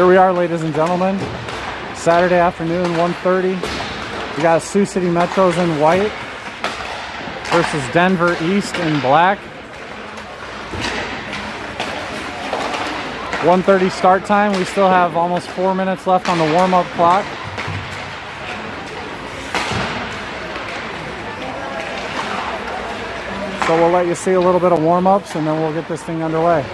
Here we are, ladies and gentlemen. Saturday afternoon, 1:30. We got Sioux City Metros in white versus Denver East in black. 1:30 start time. We still have almost 4 minutes left on the warm-up clock. So we'll let you see a little bit of warm-ups and then we'll get this thing underway.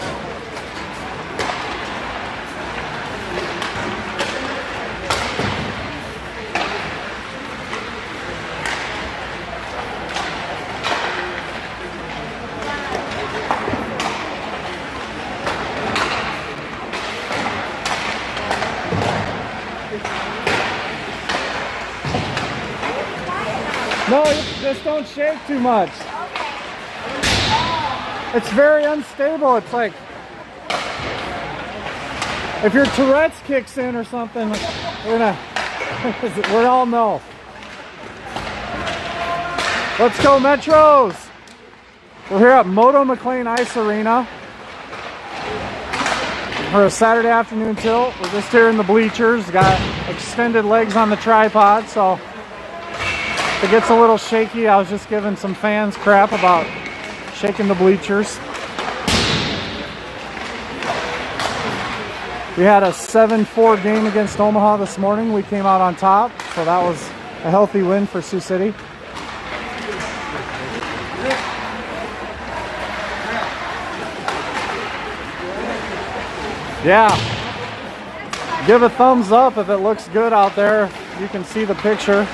No, just don't shake too much. It's very unstable. It's like if your Tourette's kicks in or something, we all know. Let's go Metros. We're here at Moto McLean Ice Arena for a Saturday afternoon tilt. We're just here in the bleachers. Got extended legs on the tripod, so if it gets a little shaky, I was just giving some fans crap about shaking the bleachers. We had a 7-4 game against Omaha this morning. We came out on top, so that was a healthy win for Sioux City. Yeah, give a thumbs up if it looks good out there. You can see the picture.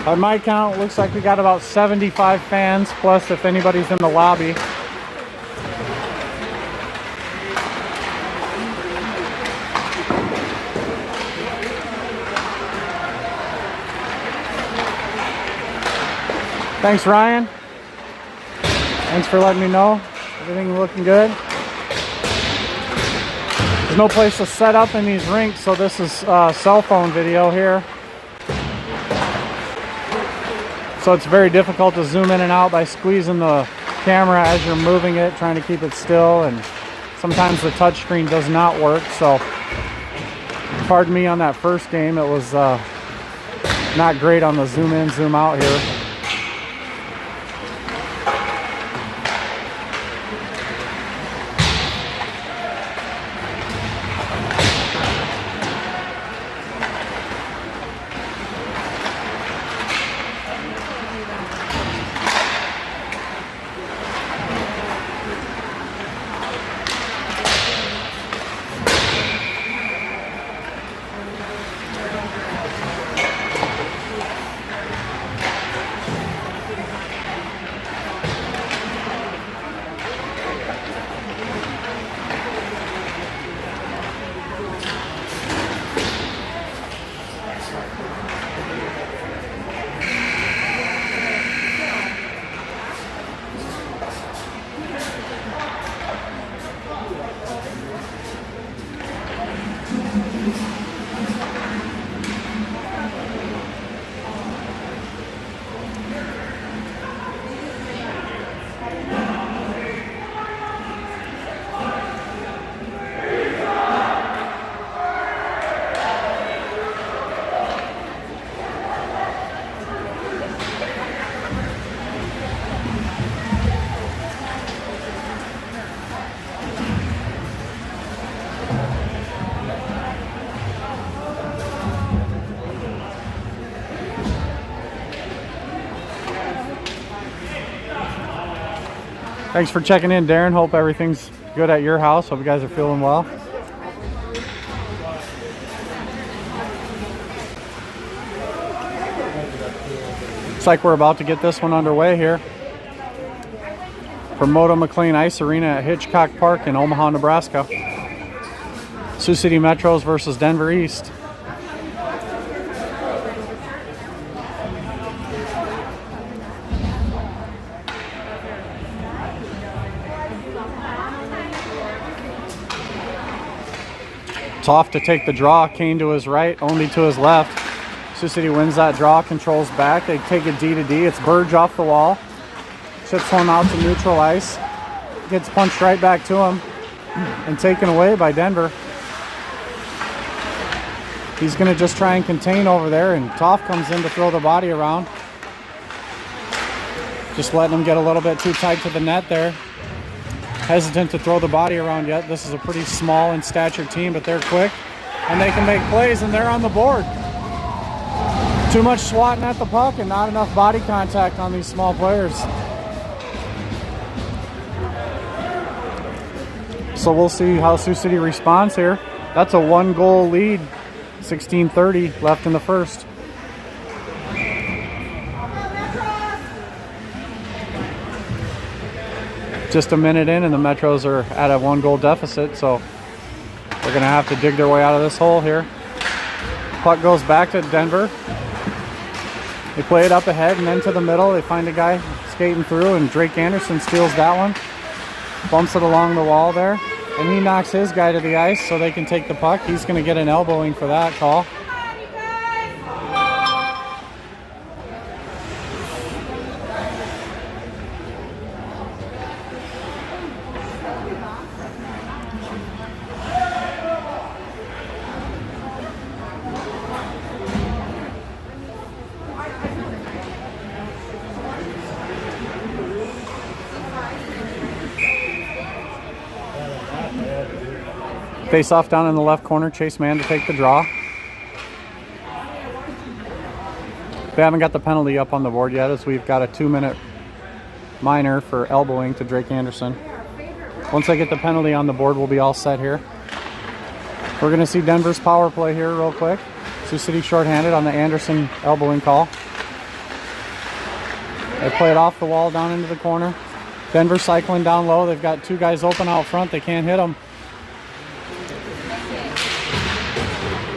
By my count, looks like we got about 75 fans, plus if anybody's in the lobby. Thanks, Ryan. Thanks for letting me know. Everything looking good. There's no place to set up in these rinks, so this is cell phone video here. So it's very difficult to zoom in and out by squeezing the camera as you're moving it, trying to keep it still, and sometimes the touchscreen does not work. So pardon me on that first game, it was not great on the zoom in, zoom out here. Thanks for checking in, Darren. Hope everything's good at your house. Hope you guys are feeling well. like we're about to get this one underway here from Moto McLean Ice Arena at Hitchcock Park in Omaha, Nebraska. Sioux City Metros versus Denver East. Toff to take the draw, Kane to his right, Ownby to his left. Sioux City wins that draw, controls back. They take it D to D. It's Burge off the wall. Chips one out to neutral ice. Gets punched right back to him and taken away by Denver. He's going to just try and contain over there, and Toff comes in to throw the body around. Just letting him get a little bit too tight to the net there. Hesitant to throw the body around yet. This is a pretty small in stature team, but they're quick and they can make plays, and they're on the board. Too much swatting at the puck and not enough body contact on these small players. So we'll see how Sioux City responds here. That's a 1-goal lead. 16:30 left in the first. Just a minute in and the Metros are at a 1-goal deficit, so they're going to have to dig their way out of this hole here. Puck goes back to Denver. They play it up ahead and then to the middle. They find a guy skating through, and Drake Anderson steals that one. Bumps it along the wall there, and he knocks his guy to the ice so they can take the puck. He's going to get an elbowing for that call. Face off down in the left corner, Chase Mann to take the draw. They haven't got the penalty up on the board yet, as we've got a 2-minute minor for elbowing to Drake Anderson. Once they get the penalty on the board, we'll be all set here. We're going to see Denver's power play here real quick. Sioux City shorthanded on the Anderson elbowing call. They play it off the wall down into the corner. Denver cycling down low. They've got two guys open out front. They can't hit them.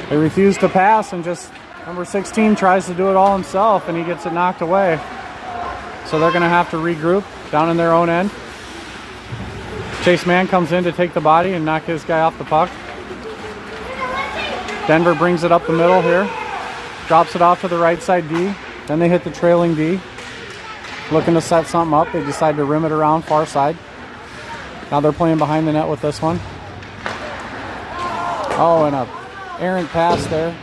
They refuse to pass, and just number 16 tries to do it all himself, and he gets it knocked away. So they're going to have to regroup down in their own end. Chase Mann comes in to take the body and knock his guy off the puck. Denver brings it up the middle here. Drops it off to the right side D. Then they hit the trailing D. Looking to set something up. They decide to rim it around far side. Now they're playing behind the net with this one. Oh, and a errant pass there.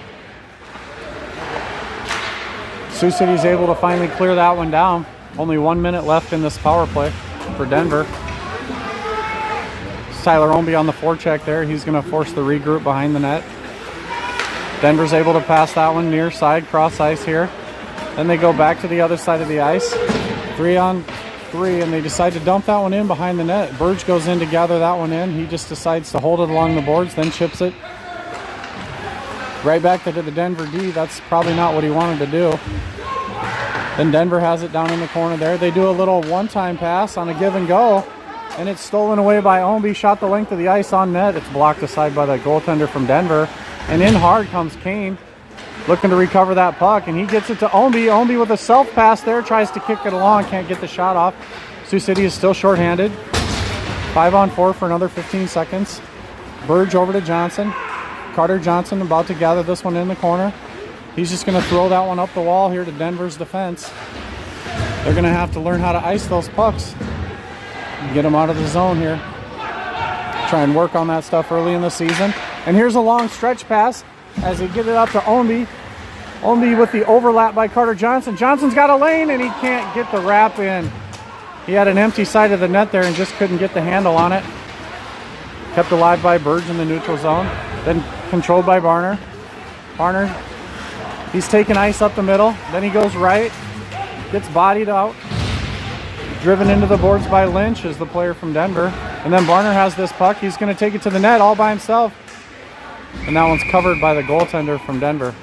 Sioux City's able to finally clear that one down. Only 1 minute left in this power play for Denver. Tyler Ownby on the forecheck there. He's going to force the regroup behind the net. Denver's able to pass that one near side, cross ice here. Then they go back to the other side of the ice. 3-on-3, and they decide to dump that one in behind the net. Burge goes in to gather that one in. He just decides to hold it along the boards, then chips it right back to the Denver D. That's probably not what he wanted to do. Then Denver has it down in the corner there. They do a little one-time pass on a give and go, and it's stolen away by Ownby. Shot the length of the ice on net. It's blocked aside by the goaltender from Denver. And in hard comes Kane, looking to recover that puck, and he gets it to Ownby. Ownby with a self-pass there, tries to kick it along, can't get the shot off. Sioux City is still shorthanded. 5-on-4 for another 15 seconds. Burge over to Johnson. Carter Johnson about to gather this one in the corner. He's just going to throw that one up the wall here to Denver's defense. They're going to have to learn how to ice those pucks and get them out of the zone here. Try and work on that stuff early in the season. And here's a long stretch pass as they get it up to Ownby. Ownby with the overlap by Carter Johnson. Johnson's got a lane, and he can't get the wrap in. He had an empty side of the net there and just couldn't get the handle on it. Kept alive by Burge in the neutral zone. Then controlled by Barner. Barner, he's taking ice up the middle. Then he goes right. Gets bodied out. Driven into the boards by Lynch as the player from Denver. And then Barner has this puck. He's going to take it to the net all by himself. And that one's covered by the goaltender from Denver.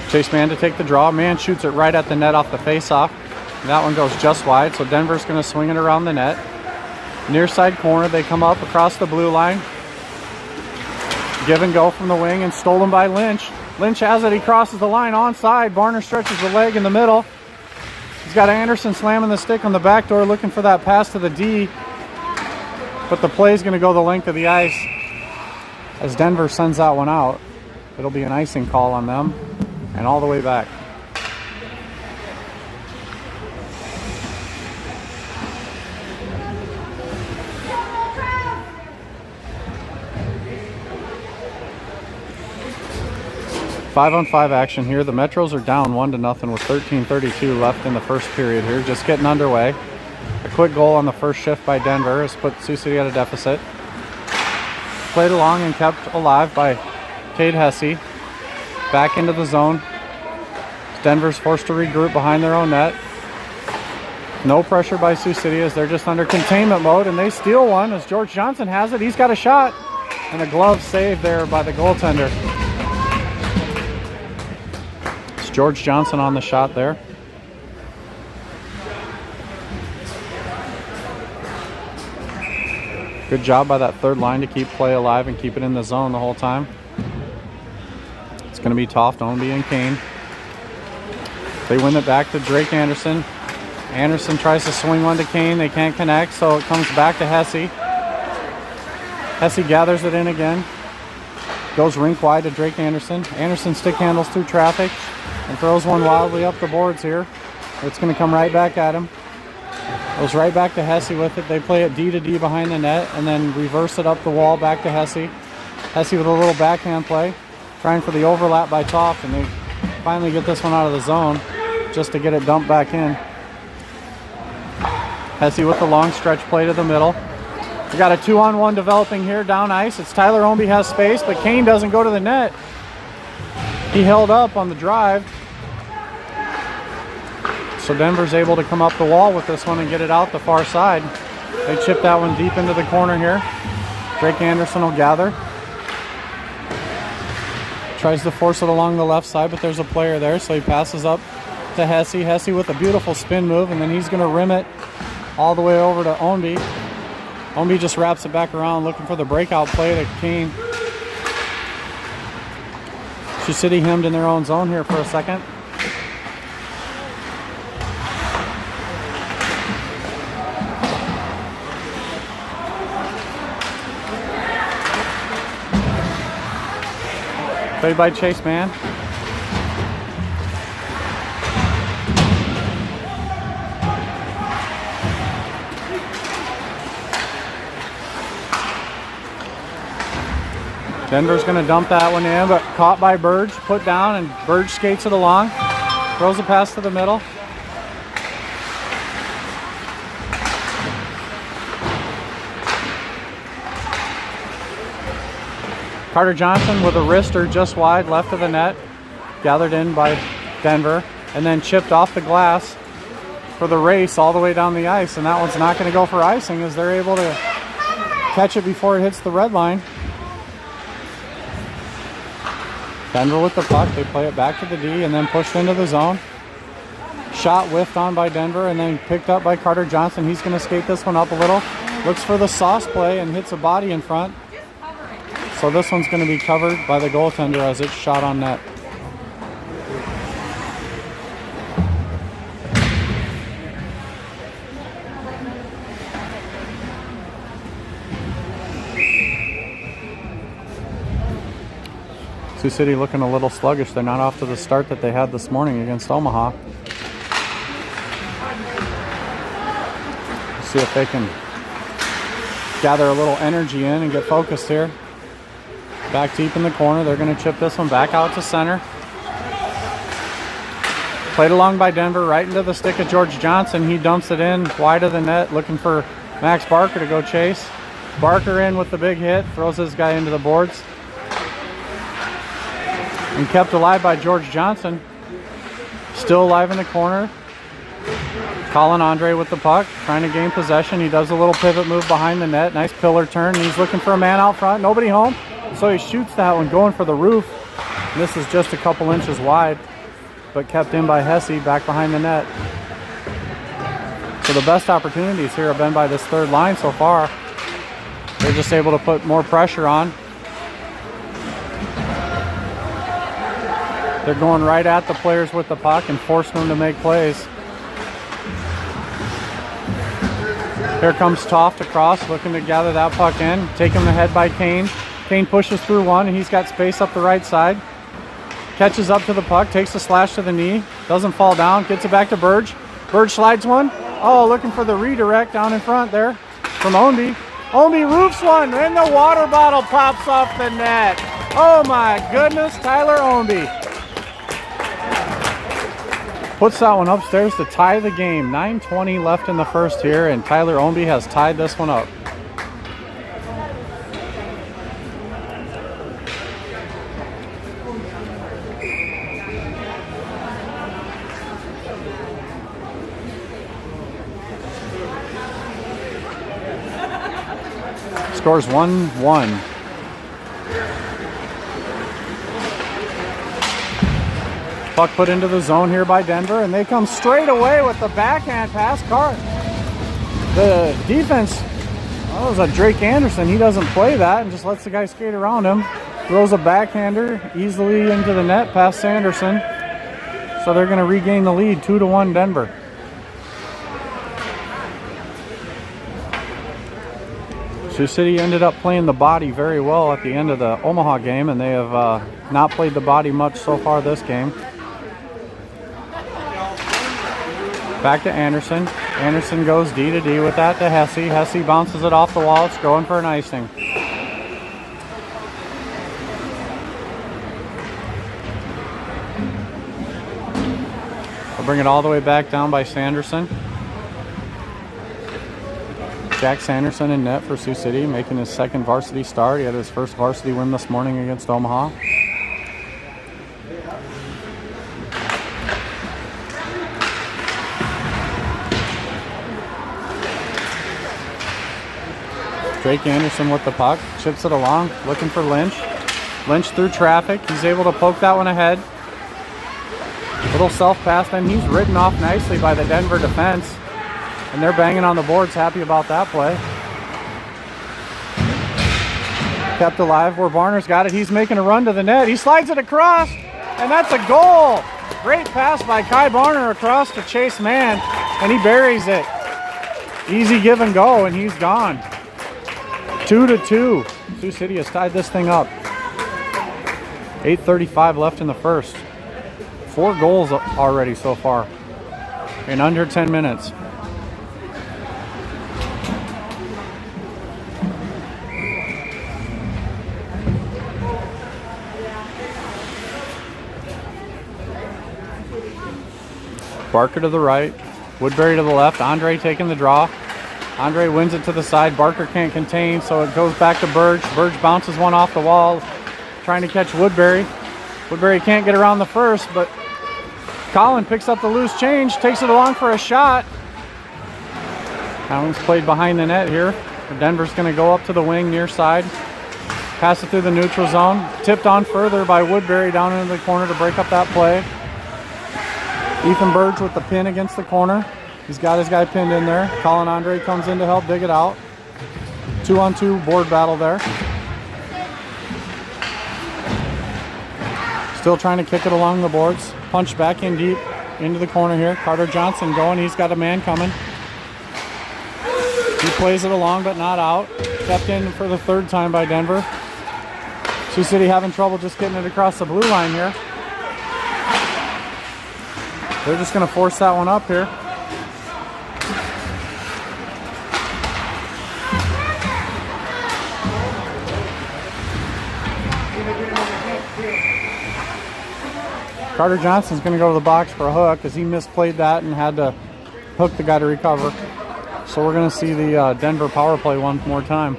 Chase Man to take the draw. Man shoots it right at the net off the face-off. That one goes just wide, so Denver's going to swing it around the net. Near side corner, they come up across the blue line. Give and go from the wing and stolen by Lynch. Lynch has it, he crosses the line onside. Barner stretches the leg in the middle. He's got Anderson slamming the stick on the back door looking for that pass to the D. But the play's going to go the length of the ice as Denver sends that one out. It'll be an icing call on them and all the way back. Five-on-five action here. The Metros are down 1-0 with 13:32 left in the first period here. Just getting underway. A quick goal on the first shift by Denver has put Sioux City at a deficit. Played along and kept alive by Cade Hesse. Back into the zone. Denver's forced to regroup behind their own net. No pressure by Sioux City as they're just under containment mode, and they steal one as George Johnson has it. He's got a shot, and a glove save there by the goaltender. It's George Johnson on the shot there. Good job by that third line to keep play alive and keep it in the zone the whole time. It's going to be Toft, Ownby, and Kane. They win it back to Drake Anderson. Anderson tries to swing one to Kane. They can't connect, so it comes back to Hesse. Hesse gathers it in again. Goes rink wide to Drake Anderson. Anderson stick handles through traffic and throws one wildly up the boards here. It's going to come right back at him. Goes right back to Hesse with it. They play it D to D behind the net and then reverse it up the wall back to Hesse. Hesse with a little backhand play, trying for the overlap by Toft, and they finally get this one out of the zone just to get it dumped back in. Hesse with the long stretch play to the middle. We got a 2-on-1 developing here down ice. It's Tyler Ownby has space, but Kane doesn't go to the net. He held up on the drive. So Denver's able to come up the wall with this one and get it out the far side. They chip that one deep into the corner here. Drake Anderson will gather. Tries to force it along the left side, but there's a player there, so he passes up to Hesse. Hesse with a beautiful spin move, and then he's going to rim it all the way over to Ownby. Ownby just wraps it back around looking for the breakout play to Kane. Sioux City hemmed in their own zone here for a second. Played by Chase Man. Denver's going to dump that one in, but caught by Burge, put down, and Burge skates it along. Throws a pass to the middle. Carter Johnson with a wrister just wide left of the net. Gathered in by Denver, and then chipped off the glass for the race all the way down the ice. And that one's not going to go for icing as they're able to catch it before it hits the red line. Denver with the puck. They play it back to the D and then pushed into the zone. Shot whiffed on by Denver and then picked up by Carter Johnson. He's going to skate this one up a little. Looks for the sauce play and hits a body in front. So this one's going to be covered by the goaltender as it's shot on net. Sioux City looking a little sluggish. They're not off to the start that they had this morning against Omaha. See if they can gather a little energy in and get focused here. Back deep in the corner. They're going to chip this one back out to center. Played along by Denver right into the stick of George Johnson. He dumps it in wide of the net looking for Max Barker to go chase. Barker in with the big hit. Throws this guy into the boards. And kept alive by George Johnson. Still alive in the corner. Colin Andre with the puck, trying to gain possession. He does a little pivot move behind the net. Nice pillar turn. He's looking for a man out front. Nobody home. So he shoots that one, going for the roof. And this is just a couple inches wide. but kept in by Hesse back behind the net. So the best opportunities here have been by this third line so far. They're just able to put more pressure on. They're going right at the players with the puck and forcing them to make plays. Here comes Toft across, looking to gather that puck in. Taking the head by Kane. Kane pushes through one, and he's got space up the right side. Catches up to the puck, takes a slash to the knee. Doesn't fall down, gets it back to Burge. Burge slides one. Oh, looking for the redirect down in front there from Ownby. Ownby roofs one, and the water bottle pops off the net. Oh my goodness, Tyler Ownby puts that one upstairs to tie the game. 9:20 left in the first here, and Tyler Ownby has tied this one up. Scores 1-1. Puck put into the zone here by Denver, and they come straight away with the backhand pass. The defense, oh, it was a Drake Anderson. He doesn't play that and just lets the guy skate around him. Throws a backhander easily into the net past Sanderson. So they're going to regain the lead, 2-1 Denver. Sioux City ended up playing the body very well at the end of the Omaha game, and they have not played the body much so far this game. Back to Anderson. Anderson goes D to D with that to Hesse. Hesse bounces it off the wall. It's going for an icing. They'll bring it all the way back down by Sanderson. Jack Sanderson in net for Sioux City, making his second varsity start. He had his first varsity win this morning against Omaha. Drake Anderson with the puck, chips it along, looking for Lynch. Lynch through traffic, he's able to poke that one ahead. Little self-pass, then he's ridden off nicely by the Denver defense. And they're banging on the boards, happy about that play. Kept alive where Barner's got it. He's making a run to the net. He slides it across, and that's a goal. Great pass by Kai Barner across to Chase Mann, and he buries it. Easy give and go, and he's gone. 2-2. Sioux City has tied this thing up. 8:35 left in the first. 4 goals already so far in under 10 minutes. Barker to the right, Woodbury to the left, Andre taking the draw. Andre wins it to the side, Barker can't contain, so it goes back to Burge. Burge bounces one off the wall, trying to catch Woodbury. Woodbury can't get around the first, but Colin picks up the loose change, takes it along for a shot. That one's played behind the net here. Denver's going to go up to the wing near side. Pass it through the neutral zone. Tipped on further by Woodbury down into the corner to break up that play. Ethan Burge with the pin against the corner. He's got his guy pinned in there. Colin Andre comes in to help dig it out. 2-on-2 board battle there. Still trying to kick it along the boards. Punch back in deep into the corner here. Carter Johnson going. He's got a man coming. He plays it along but not out. Kept in for the third time by Denver. Sioux City having trouble just getting it across the blue line here. They're just going to force that one up here. Carter Johnson's going to go to the box for a hook because he misplayed that and had to hook the guy to recover. So we're going to see the Denver power play one more time.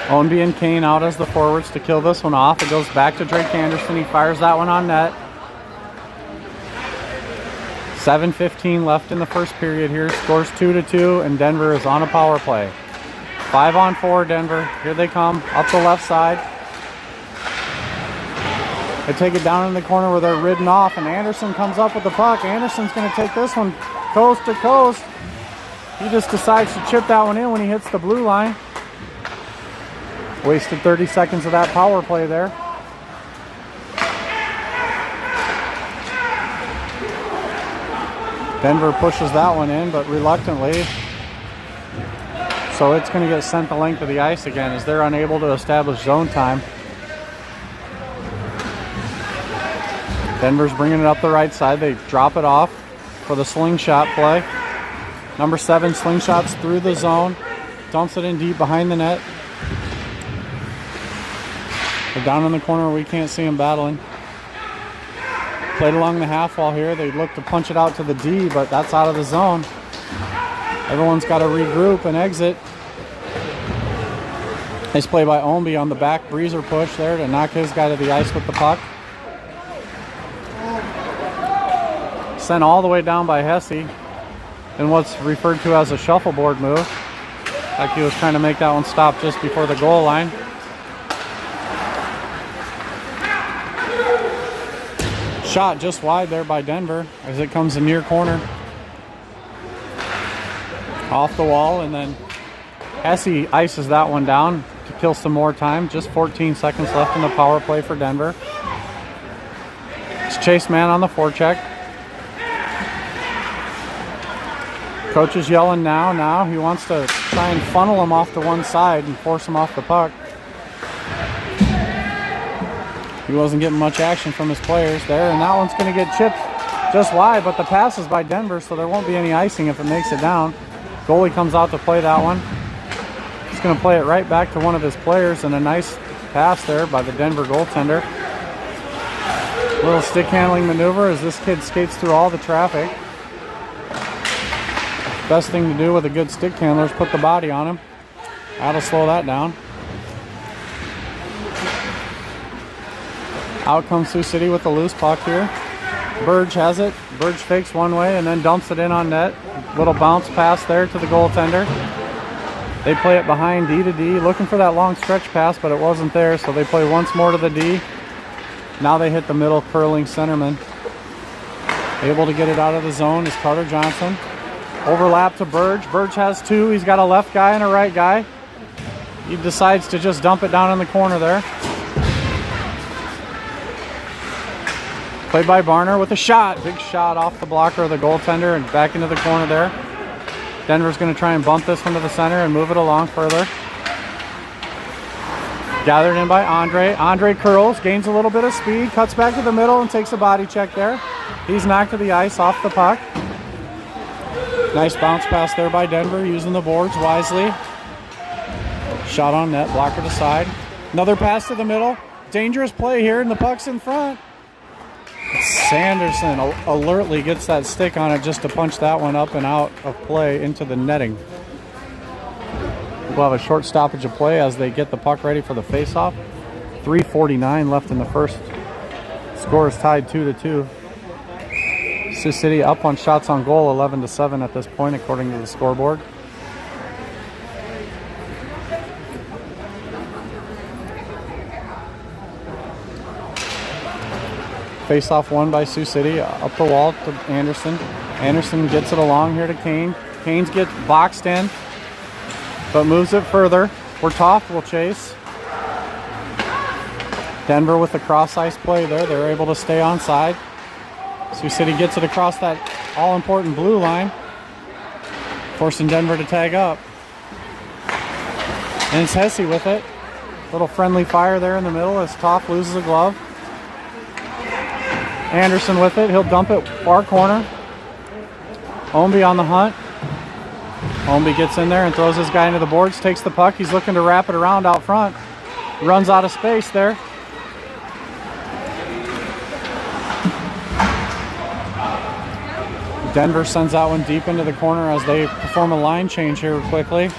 Ownby and Kane out as the forwards to kill this one off. It goes back to Drake Anderson. He fires that one on net. 7:15 left in the first period here. Scores 2-2, and Denver is on a power play. 5-on-4 Denver. Here they come up the left side. They take it down in the corner where they're ridden off, and Anderson comes up with the puck. Anderson's going to take this one coast to coast. He just decides to chip that one in when he hits the blue line. Wasted 30 seconds of that power play there. Denver pushes that one in, but reluctantly. So it's going to get sent the length of the ice again as they're unable to establish zone time. Denver's bringing it up the right side. They drop it off for the slingshot play. Number 7 slingshots through the zone. Dumps it in deep behind the net. They're down in the corner where we can't see them battling. Played along the half wall here. They look to punch it out to the D, but that's out of the zone. Everyone's got to regroup and exit. Nice play by Ownby on the back breezer push there to knock his guy to the ice with the puck. Sent all the way down by Hesse in what's referred to as a shuffleboard move. Like he was trying to make that one stop just before the goal line. Shot just wide there by Denver as it comes in near corner. Off the wall, and then Hesse ices that one down to kill some more time. Just 14 seconds left in the power play for Denver. It's Chase Man on the forecheck. Coach is yelling now. He wants to try and funnel him off to one side and force him off the puck. He wasn't getting much action from his players there, and that one's going to get chipped just wide, but the pass is by Denver, so there won't be any icing if it makes it down. Goalie comes out to play that one. He's going to play it right back to one of his players, and a nice pass there by the Denver goaltender. Little stick handling maneuver as this kid skates through all the traffic. Best thing to do with a good stick handler is put the body on him. That'll slow that down. Out comes Sioux City with the loose puck here. Burge has it. Burge fakes one way and then dumps it in on net. Little bounce pass there to the goaltender. They play it behind D to D, looking for that long stretch pass, but it wasn't there, so they play once more to the D. Now they hit the middle curling centerman. Able to get it out of the zone is Carter Johnson. Overlap to Burge. Burge has two. He's got a left guy and a right guy. He decides to just dump it down in the corner there. Played by Barner with a shot. Big shot off the blocker of the goaltender and back into the corner there. Denver's going to try and bump this one to the center and move it along further. Gathered in by Andre. Andre curls, gains a little bit of speed, cuts back to the middle and takes a body check there. He's knocked to the ice off the puck. Nice bounce pass there by Denver, using the boards wisely. Shot on net, blocker to side. Another pass to the middle. Dangerous play here, and the puck's in front. Sanderson alertly gets that stick on it just to punch that one up and out of play into the netting. We'll have a short stoppage of play as they get the puck ready for the face-off. 3:49 left in the first. Score is tied 2-2. Sioux City up on shots on goal 11-7 at this point according to the scoreboard. Face-off won by Sioux City. Up the wall to Anderson. Anderson gets it along here to Kane. Kane gets boxed in, but moves it further. Wertoft will chase. Denver with the cross-ice play there. They're able to stay on side. Sioux City gets it across that all-important blue line, forcing Denver to tag up. And it's Hesse with it. Little friendly fire there in the middle as Toff loses a glove. Anderson with it. He'll dump it far corner. Ownby on the hunt. Ownby gets in there and throws his guy into the boards. Takes the puck. He's looking to wrap it around out front. Runs out of space there. Denver sends that one deep into the corner as they perform a line change here quickly.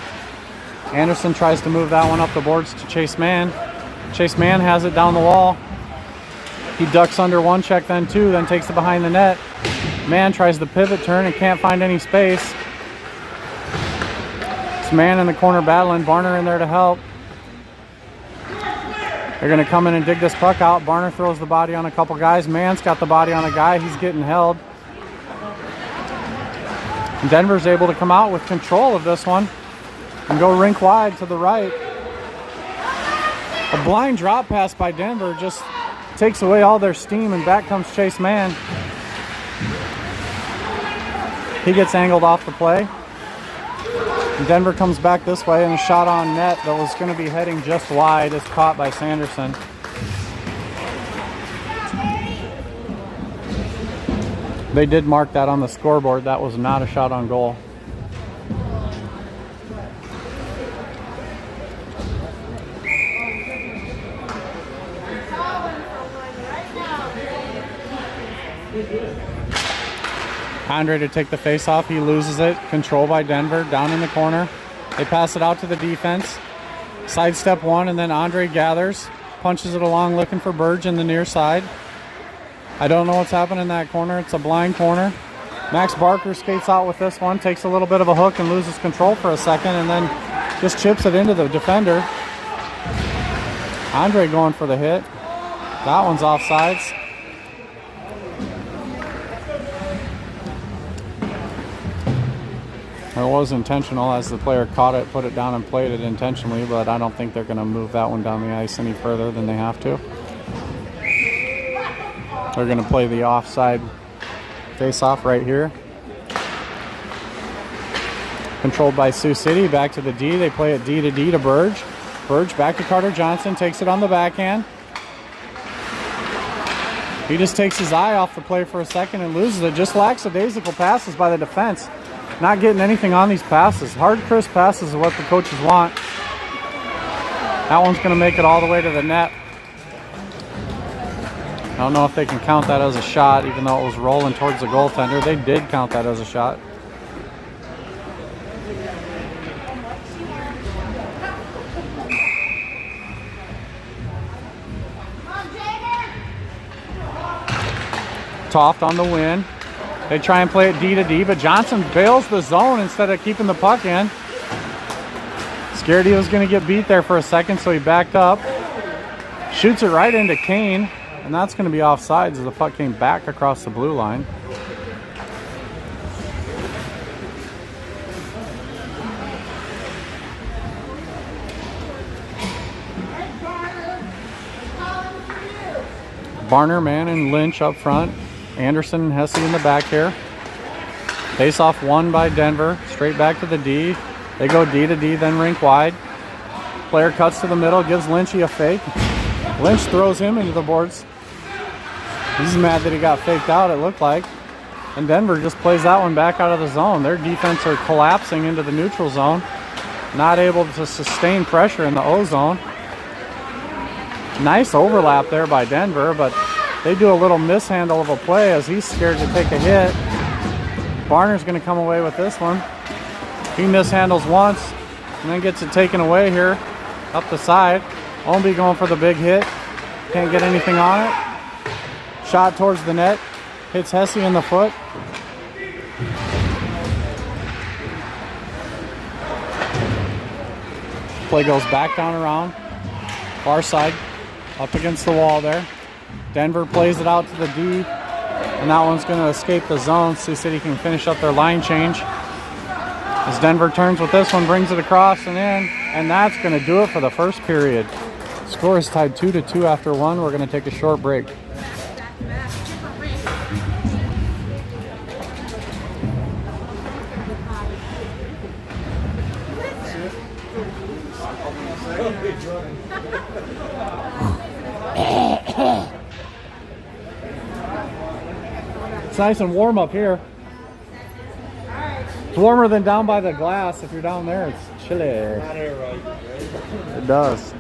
Anderson tries to move that one up the boards to Chase Mann. Chase Mann has it down the wall. He ducks under one check, then two, then takes it behind the net. Mann tries the pivot turn and can't find any space. It's Mann in the corner battling, Barner in there to help. They're going to come in and dig this puck out. Barner throws the body on a couple guys. Mann's got the body on a guy. He's getting held. Denver's able to come out with control of this one and go rink wide to the right. A blind drop pass by Denver just takes away all their steam, and back comes Chase Mann. He gets angled off the play. Denver comes back this way, and a shot on net that was going to be heading just wide is caught by Sanderson. They did mark that on the scoreboard. That was not a shot on goal. Andre to take the face off. He loses it. Control by Denver. Down in the corner. They pass it out to the defense. Sidestep one, and then Andre gathers. Punches it along looking for Burge in the near side. I don't know what's happening in that corner. It's a blind corner. Max Barker skates out with this one. Takes a little bit of a hook and loses control for a second, and then just chips it into the defender. Andre going for the hit. That one's offsides. It was intentional as the player caught it, put it down, and played it intentionally, but I don't think they're going to move that one down the ice any further than they have to. They're going to play the offside face-off right here. Controlled by Sioux City, back to the D. They play it D to D to Burge. Burge back to Carter Johnson, takes it on the backhand. He just takes his eye off the play for a second and loses it. Just lackadaisical passes by the defense. Not getting anything on these passes. Hard, crisp passes is what the coaches want. That one's going to make it all the way to the net. I don't know if they can count that as a shot, even though it was rolling towards the goaltender. They did count that as a shot. Toft on the win. They try and play it D to D, but Johnson bails the zone instead of keeping the puck in. Scared he was going to get beat there for a second, so he backed up. Shoots it right into Kane, and that's going to be offsides as the puck came back across the blue line. Barner, Mann, and Lynch up front. Anderson and Hesse in the back here. Face off won by Denver. Straight back to the D. They go D to D, then rink wide. Player cuts to the middle, gives Lynchy a fake. Lynch throws him into the boards. He's mad that he got faked out, it looked like. And Denver just plays that one back out of the zone. Their defense are collapsing into the neutral zone. Not able to sustain pressure in the O zone. Nice overlap there by Denver, but they do a little mishandle of a play as he's scared to take a hit. Barner's going to come away with this one. He mishandles once and then gets it taken away here up the side. Ownby going for the big hit. Can't get anything on it. Shot towards the net. Hits Hesse in the foot. Play goes back down around. Far side. Up against the wall there. Denver plays it out to the D, and that one's going to escape the zone. Sioux City can finish up their line change. As Denver turns with this one, brings it across and in, and that's going to do it for the first period. Score is tied 2-2 after one. We're going to take a short break. It's nice and warm up here. It's warmer than down by the glass. If you're down there, it's chilly. It does.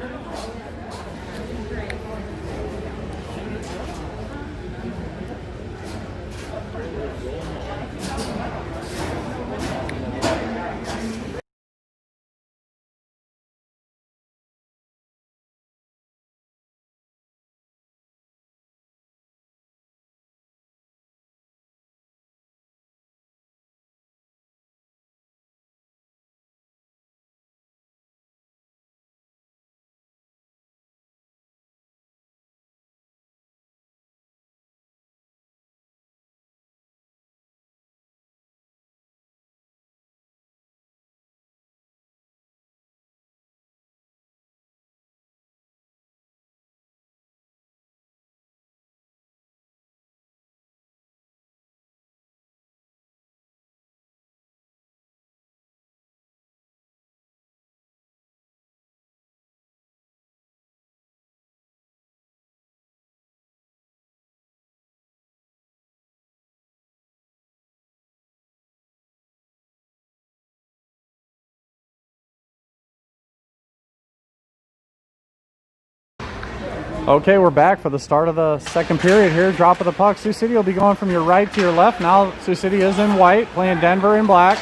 Okay, we're back for the start of the second period here. Drop of the puck. Sioux City will be going from your right to your left. Now Sioux City is in white, playing Denver in black.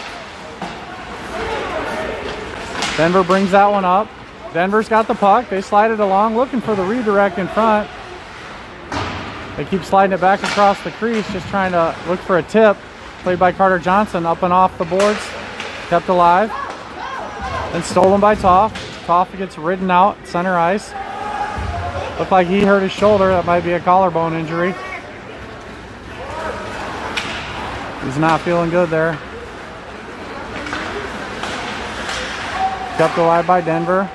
Denver brings that one up. Denver's got the puck. They slide it along, looking for the redirect in front. They keep sliding it back across the crease, just trying to look for a tip. Played by Carter Johnson, up and off the boards. Kept alive. And stolen by Toff. Toff gets ridden out, center ice. Looked like he hurt his shoulder. That might be a collarbone injury. He's not feeling good there. Kept alive by Denver.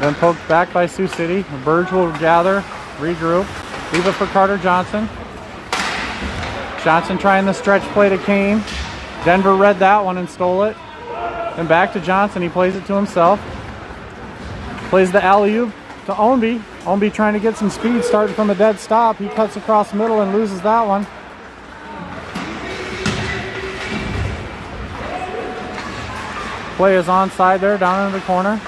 Then poked back by Sioux City. The Birds will gather, regroup, leave it for Carter Johnson. Johnson trying the stretch play to Kane. Denver read that one and stole it. Then back to Johnson. He plays it to himself. Plays the alley-oop to Ownby. Ownby trying to get some speed, starting from a dead stop. He cuts across the middle and loses that one. Play is onside there, down in the corner.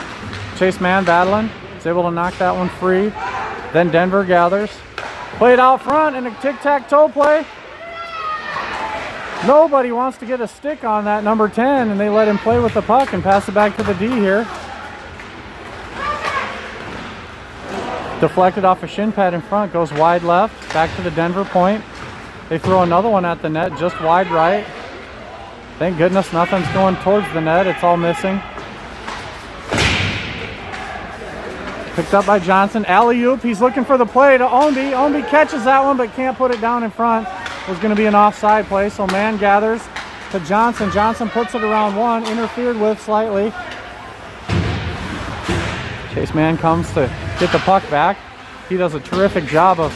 Chase man battling. He's able to knock that one free. Then Denver gathers. Played out front in a tic-tac-toe play. Nobody wants to get a stick on that number 10, and they let him play with the puck and pass it back to the D here. Deflected off a shin pad in front, goes wide left, back to the Denver point. They throw another one at the net, just wide right. Thank goodness nothing's going towards the net, it's all missing. Picked up by Johnson, alley-oop, he's looking for the play to Ownby. Ownby catches that one but can't put it down in front. It was going to be an offside play, so man gathers to Johnson. Johnson puts it around one, interfered with slightly. Chase man comes to get the puck back. He does a terrific job of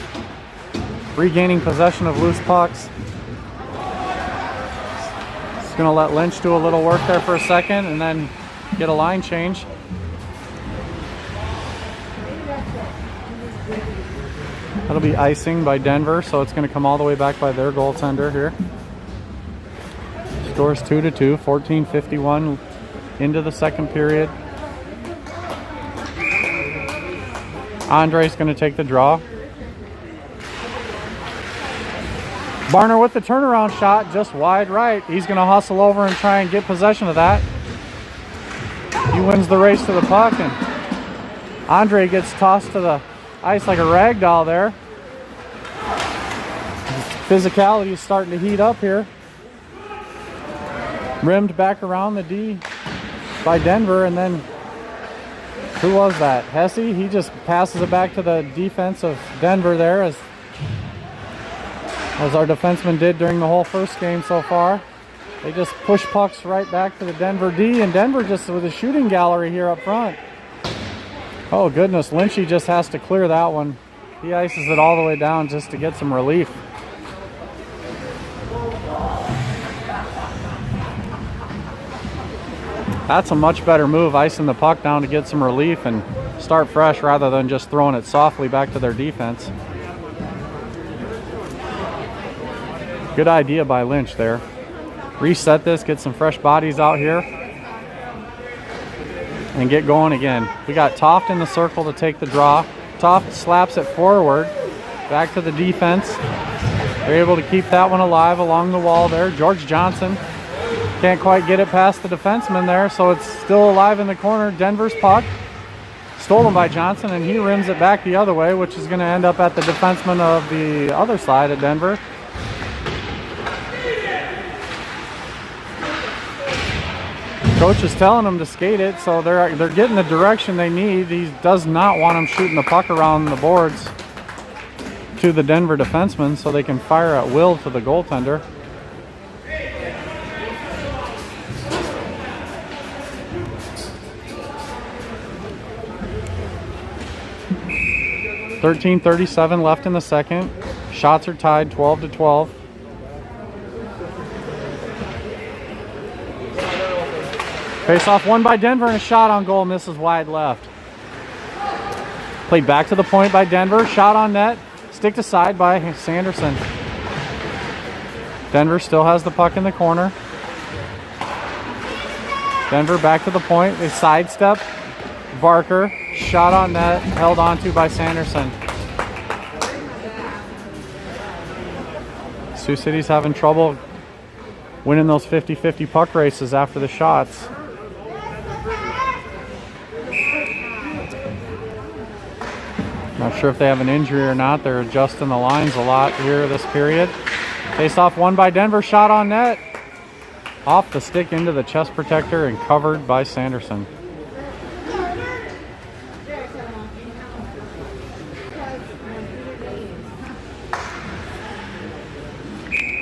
regaining possession of loose pucks. He's going to let Lynch do a little work there for a second and then get a line change. That'll be icing by Denver, so it's going to come all the way back by their goaltender here. Scores 2-2, 14:51 into the second period. Andre's going to take the draw. Barner with the turnaround shot, just wide right. He's going to hustle over and try and get possession of that. He wins the race to the puck, and Andre gets tossed to the ice like a rag doll there. Physicality is starting to heat up here. Rimmed back around the D by Denver, and then who was that? Hesse? He just passes it back to the defense of Denver there, as our defenseman did during the whole first game so far. They just push pucks right back to the Denver D, and Denver just with a shooting gallery here up front. Oh goodness, Lynchy just has to clear that one. He ices it all the way down just to get some relief. That's a much better move, icing the puck down to get some relief and start fresh rather than just throwing it softly back to their defense. Good idea by Lynch there. Reset this, get some fresh bodies out here, and get going again. We got Toft in the circle to take the draw. Toft slaps it forward, back to the defense. They're able to keep that one alive along the wall there. George Johnson can't quite get it past the defenseman there, so it's still alive in the corner. Denver's puck, stolen by Johnson, and he rims it back the other way, which is going to end up at the defenseman of the other side of Denver. Coach is telling them to skate it, so they're getting the direction they need. He does not want them shooting the puck around the boards to the Denver defenseman so they can fire at will to the goaltender. .37 left in the second. Shots are tied 12-12. Face-off won by Denver, and a shot on goal misses wide left. Played back to the point by Denver. Shot on net. Sticked aside by Sanderson. Denver still has the puck in the corner. Denver back to the point. They sidestep Barker. Shot on net, held onto by Sanderson. Sioux City's having trouble winning those 50-50 puck races after the shots. Not sure if they have an injury or not. They're adjusting the lines a lot here this period. Face off won by Denver, shot on net. Off the stick into the chest protector and covered by Sanderson.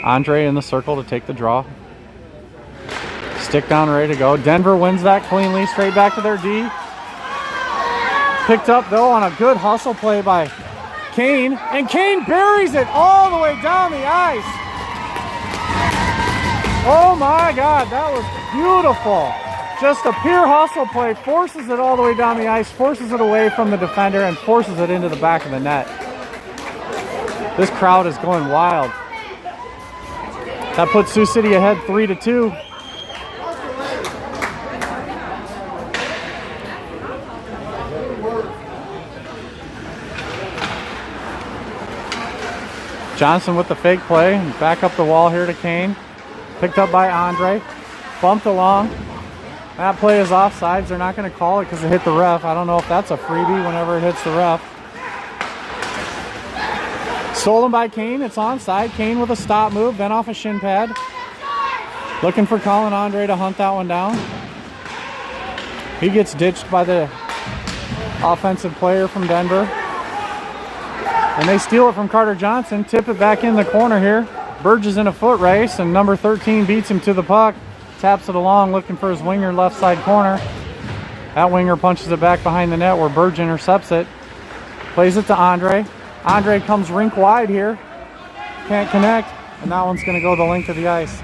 Andre in the circle to take the draw. Stick down, ready to go. Denver wins that cleanly, straight back to their D. Picked up though on a good hustle play by Kane, and Kane buries it all the way down the ice. Oh my God, that was beautiful. Just a pure hustle play, forces it all the way down the ice, forces it away from the defender, and forces it into the back of the net. This crowd is going wild. That puts Sioux City ahead 3-2. Johnson with the fake play, back up the wall here to Kane. Picked up by Andre, bumped along. That play is offsides. They're not going to call it because it hit the ref. I don't know if that's a freebie whenever it hits the ref. Stolen by Kane, it's onside. Kane with a stop move, then off a shin pad. Looking for Colin Andre to hunt that one down. He gets ditched by the offensive player from Denver. And they steal it from Carter Johnson, tip it back in the corner here. Burge is in a foot race, and number 13 beats him to the puck. Taps it along, looking for his winger left side corner. That winger punches it back behind the net where Burge intercepts it. Plays it to Andre. Andre comes rink wide here. Can't connect, and that one's going to go the length of the ice.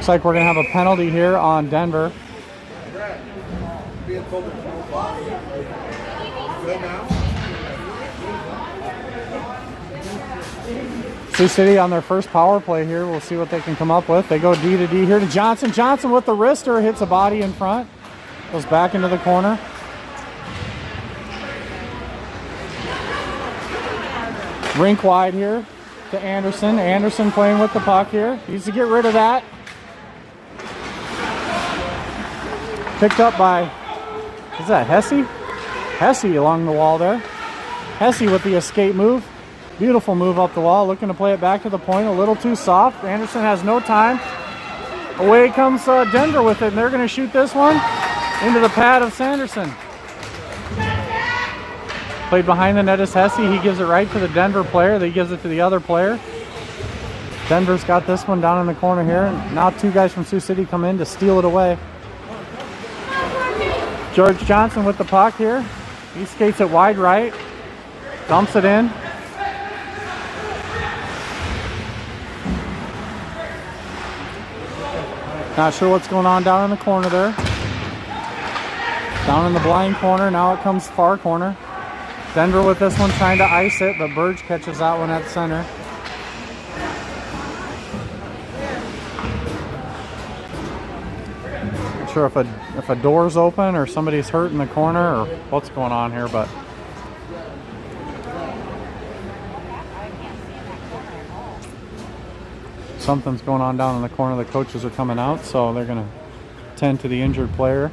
like we're going to have a penalty here on Denver. Sioux City on their first power play here. We'll see what they can come up with. They go D to D here to Johnson. Johnson with the wrister hits a body in front. Goes back into the corner. Rink wide here to Anderson. Anderson playing with the puck here. Needs to get rid of that. Picked up by, is that Hesse? Hesse along the wall there. Hesse with the escape move. Beautiful move up the wall. Looking to play it back to the point. A little too soft. Anderson has no time. Away comes Denver with it. And they're going to shoot this one into the pad of Sanderson. Played behind the net is Hesse. He gives it right to the Denver player. He gives it to the other player. Denver's got this one down in the corner here. And now two guys from Sioux City come in to steal it away. George Johnson with the puck here. He skates it wide right. Dumps it in. Not sure what's going on down in the corner there. Down in the blind corner. Now it comes far corner. Denver with this one trying to ice it, but Burge catches that one at center. Not sure if a door's open or somebody's hurt in the corner or what's going on here, but something's going on down in the corner. The coaches are coming out, so they're going to tend to the injured player.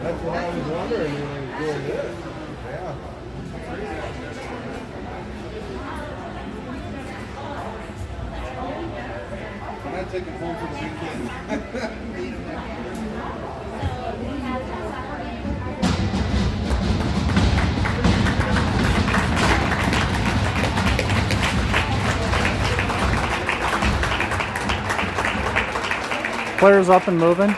That's what I was wondering when I was doing this. Yeah. When I take it home for the weekend. Players up and moving.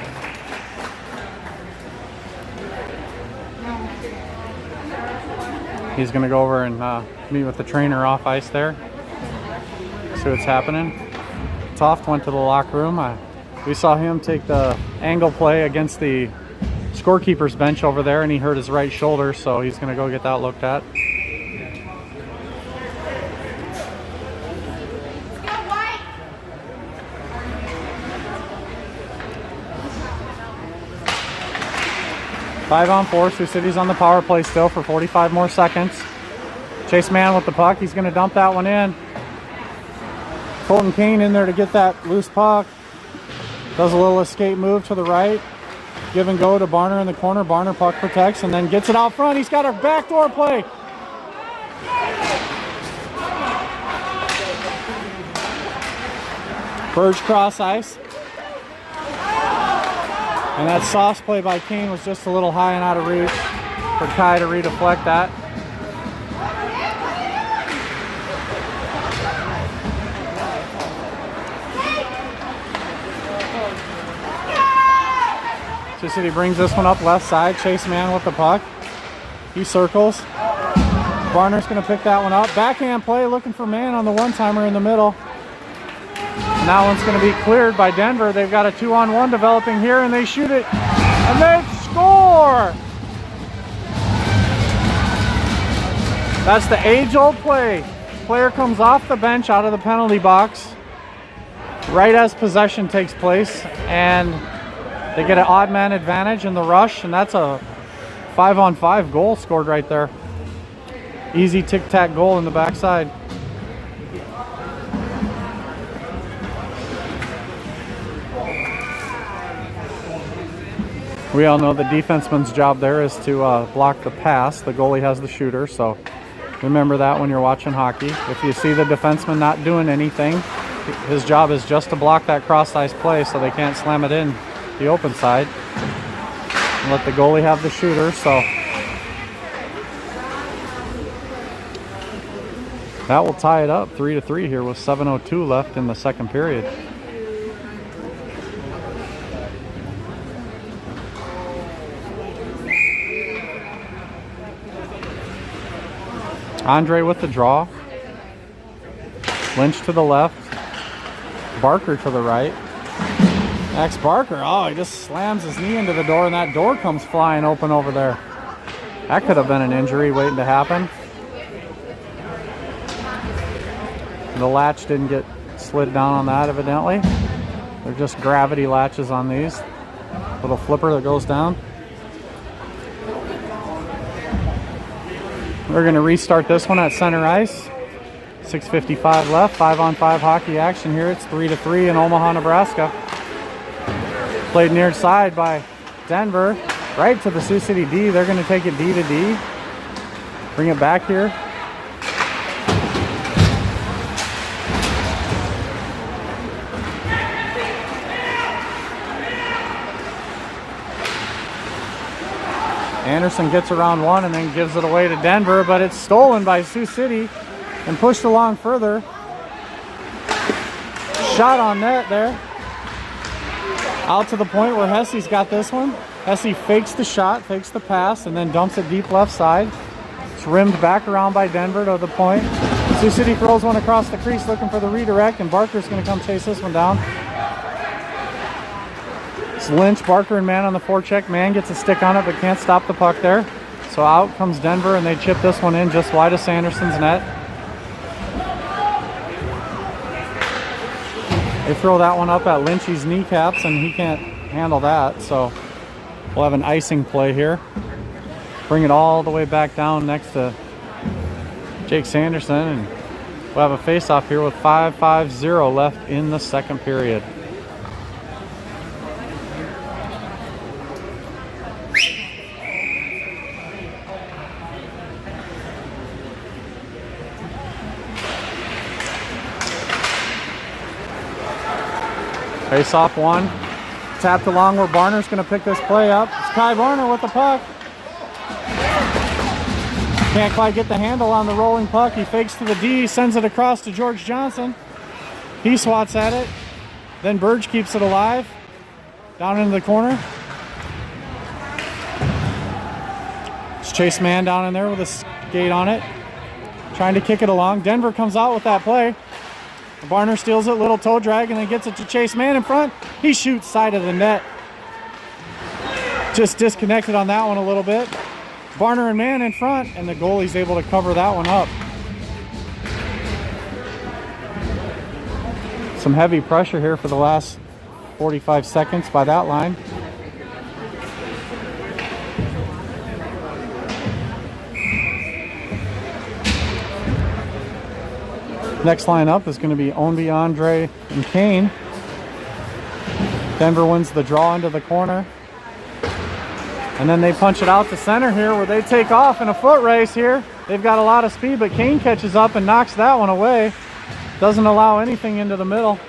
He's going to go over and meet with the trainer off ice there. See what's happening. Toft went to the locker room. We saw him take the angle play against the scorekeeper's bench over there, and he hurt his right shoulder, so he's going to go get that looked at. Five on four. Sioux City's on the power play still for 45 more seconds. Chase Mann with the puck. He's going to dump that one in. Colton Kane in there to get that loose puck. Does a little escape move to the right. Give and go to Barner in the corner. Barner puck protects and then gets it out front. He's got a backdoor play. Burge cross ice. And that soft play by Kane was just a little high and out of reach for Kai to redeflect that. Sioux City brings this one up left side. Chase Mann with the puck. He circles. Barner's going to pick that one up. Backhand play looking for Mann on the one-timer in the middle. And that one's going to be cleared by Denver. They've got a 2-on-1 developing here, and they shoot it. And they score! That's the age-old play. Player comes off the bench out of the penalty box. right as possession takes place, and they get an odd man advantage in the rush, and that's a 5-on-5 goal scored right there. Easy tic-tac goal in the backside. We all know the defenseman's job there is to block the pass. The goalie has the shooter, so remember that when you're watching hockey. If you see the defenseman not doing anything, his job is just to block that cross-ice play so they can't slam it in the open side. And let the goalie have the shooter, so that will tie it up 3-3 here with 7:02 left in the second period. Andre with the draw. Lynch to the left. Barker to the right. Max Barker, oh, he just slams his knee into the door, and that door comes flying open over there. That could have been an injury waiting to happen. The latch didn't get slid down on that, evidently. They're just gravity latches on these. Little flipper that goes down. We're going to restart this one at center ice. 6:55 left, 5-on-5 hockey action here. It's 3-3 in Omaha, Nebraska. Played near side by Denver, right to the Sioux City D. They're going to take it D to D. Bring it back here. Anderson gets around one and then gives it away to Denver, but it's stolen by Sioux City and pushed along further. Shot on net there. Out to the point where Hesse's got this one. Hesse fakes the shot, fakes the pass, and then dumps it deep left side. It's rimmed back around by Denver to the point. Sioux City throws one across the crease looking for the redirect, and Barker's going to come chase this one down. It's Lynch, Barker, and Mann on the forecheck. Mann gets a stick on it but can't stop the puck there. So out comes Denver, and they chip this one in just wide of Sanderson's net. They throw that one up at Lynchy's kneecaps, and he can't handle that. So we'll have an icing play here. Bring it all the way back down next to Jake Sanderson, and we'll have a face-off here with 5:50 left in the second period. Face off one. Tapped along where Barner's going to pick this play up. It's Kai Barner with the puck. Can't quite get the handle on the rolling puck. He fakes to the D, sends it across to George Johnson. He swats at it. Then Burge keeps it alive. Down into the corner. It's Chase Mann down in there with a skate on it. Trying to kick it along. Denver comes out with that play. Barner steals it, little toe drag, and then gets it to Chase Mann in front. He shoots side of the net. Just disconnected on that one a little bit. Barner and Mann in front, and the goalie's able to cover that one up. Some heavy pressure here for the last 45 seconds by that line. Next line up is going to be Ownby, Andre, and Kane. Denver wins the draw into the corner. And then they punch it out to center here where they take off in a foot race here. They've got a lot of speed, but Kane catches up and knocks that one away. Doesn't allow anything into the middle.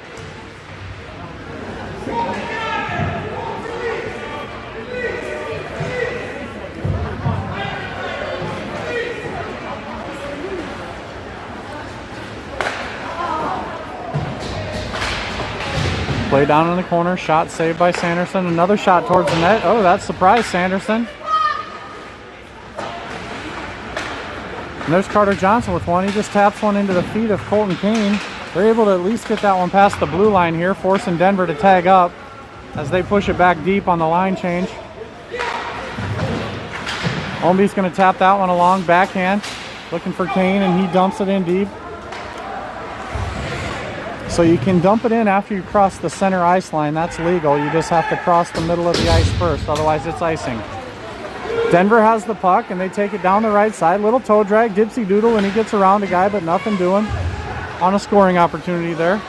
Play down in the corner, shot saved by Sanderson. Another shot towards the net. Oh, that surprised Sanderson. And there's Carter Johnson with one. He just taps one into the feet of Colton Kane. They're able to at least get that one past the blue line here, forcing Denver to tag up as they push it back deep on the line change. Ownby's going to tap that one along, backhand, looking for Kane, and he dumps it in deep. So you can dump it in after you cross the center ice line. That's legal. You just have to cross the middle of the ice first, otherwise it's icing. Denver has the puck and they take it down the right side. Little toe drag, dipsy doodle, and he gets around a guy, but nothing doing on a scoring opportunity there.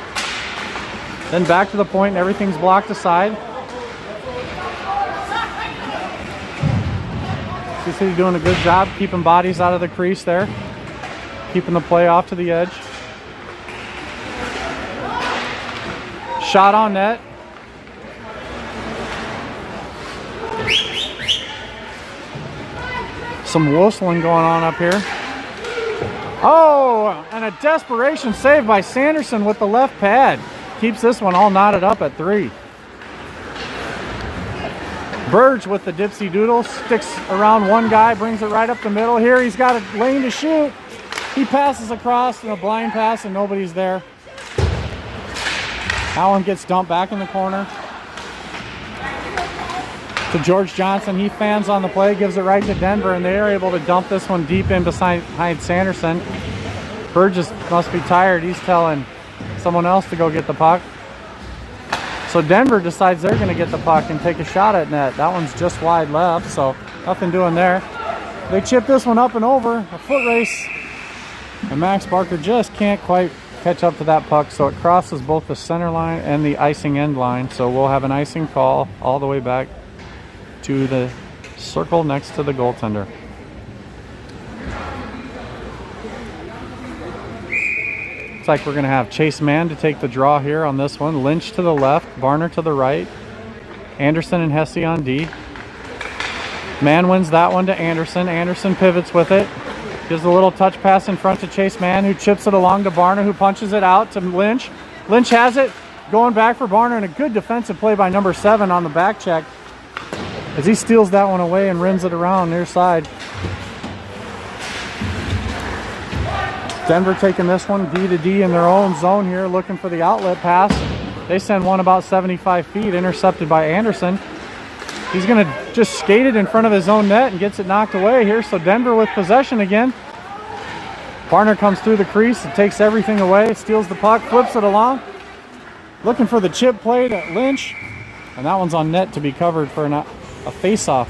Then back to the point and everything's blocked aside. Sioux City doing a good job keeping bodies out of the crease there. Keeping the play off to the edge. Shot on net. Some whistling going on up here. Oh, and a desperation save by Sanderson with the left pad. Keeps this one all knotted up at 3. Burge with the dipsy doodle, sticks around one guy, brings it right up the middle. Here he's got a lane to shoot. He passes across in a blind pass and nobody's there. That one gets dumped back in the corner to George Johnson. He fans on the play, gives it right to Denver, and they are able to dump this one deep in behind Sanderson. Burgess must be tired. He's telling someone else to go get the puck. So Denver decides they're going to get the puck and take a shot at net. That one's just wide left, so nothing doing there. They chip this one up and over, a foot race, and Max Barker just can't quite catch up to that puck, so it crosses both the center line and the icing end line. So we'll have an icing call all the way back to the circle next to the goaltender. Looks like we're going to have Chase Mann to take the draw here on this one. Lynch to the left, Barner to the right, Anderson and Hesse on D. Mann wins that one to Anderson. Anderson pivots with it. Gives a little touch pass in front to Chase Mann, who chips it along to Barner, who punches it out to Lynch. Lynch has it, going back for Barner, and a good defensive play by number 7 on the back check as he steals that one away and rims it around near side. Denver taking this one D to D in their own zone here, looking for the outlet pass. They send one about 75 feet, intercepted by Anderson. He's going to just skate it in front of his own net and gets it knocked away here. So Denver with possession again. Barner comes through the crease and takes everything away, steals the puck, flips it along. Looking for the chip play to Lynch. And that one's on net to be covered for a face-off.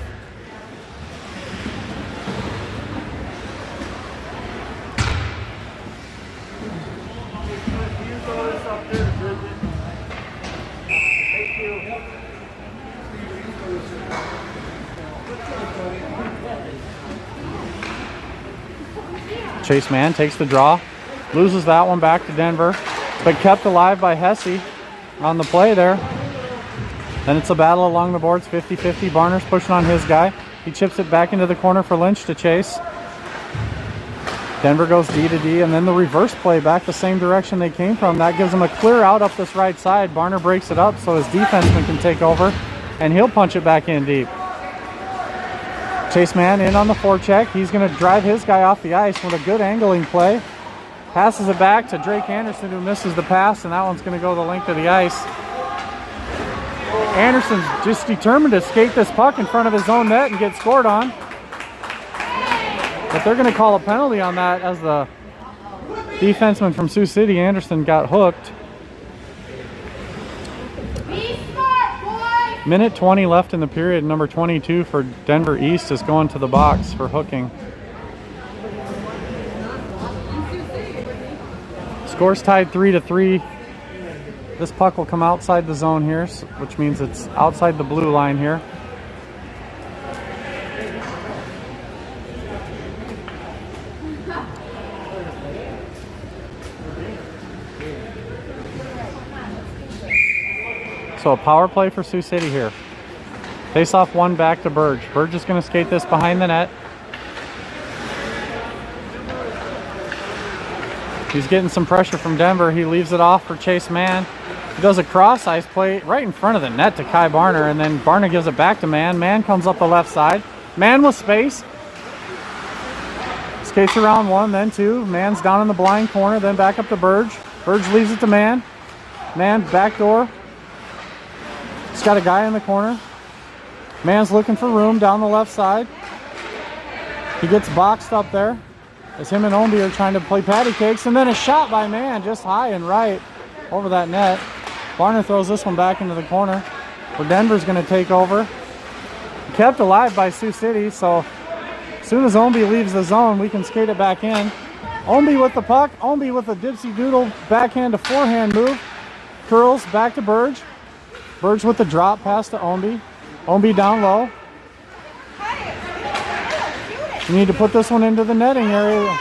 Chase Mann takes the draw, loses that one back to Denver, but kept alive by Hesse on the play there. Then it's a battle along the boards, 50-50. Barner's pushing on his guy. He chips it back into the corner for Lynch to chase. Denver goes D to D, and then the reverse play back the same direction they came from. That gives them a clear out up this right side. Barner breaks it up so his defenseman can take over, and he'll punch it back in deep. Chase Mann in on the forecheck. He's going to drive his guy off the ice with a good angling play. Passes it back to Drake Anderson, who misses the pass, and that one's going to go the length of the ice. Anderson's just determined to skate this puck in front of his own net and get scored on. But they're going to call a penalty on that as the defenseman from Sioux City, Anderson, got hooked. Minute 20 left in the period. Number 22 for Denver East is going to the box for hooking. Score's tied 3-3. This puck will come outside the zone here, which means it's outside the blue line here. So a power play for Sioux City here. Face off one back to Burge. Burge is going to skate this behind the net. He's getting some pressure from Denver. He leaves it off for Chase Mann. He does a cross ice play right in front of the net to Kai Barner, and then Barner gives it back to Mann. Mann comes up the left side. Mann with space. Skates around one, then two. Mann's down in the blind corner, then back up to Burge. Burge leaves it to Mann. Mann backdoor. He's got a guy in the corner. Mann's looking for room down the left side. He gets boxed up there as him and Omby are trying to play patty cakes, and then a shot by Mann just high and right. over that net. Varner throws this one back into the corner where Denver's going to take over. Kept alive by Sioux City, so as soon as Omby leaves the zone, we can skate it back in. Omby with the puck. Omby with a dipsy doodle backhand to forehand move. Curls back to Burge. Burge with the drop pass to Omby. Omby down low. We need to put this one into the netting area.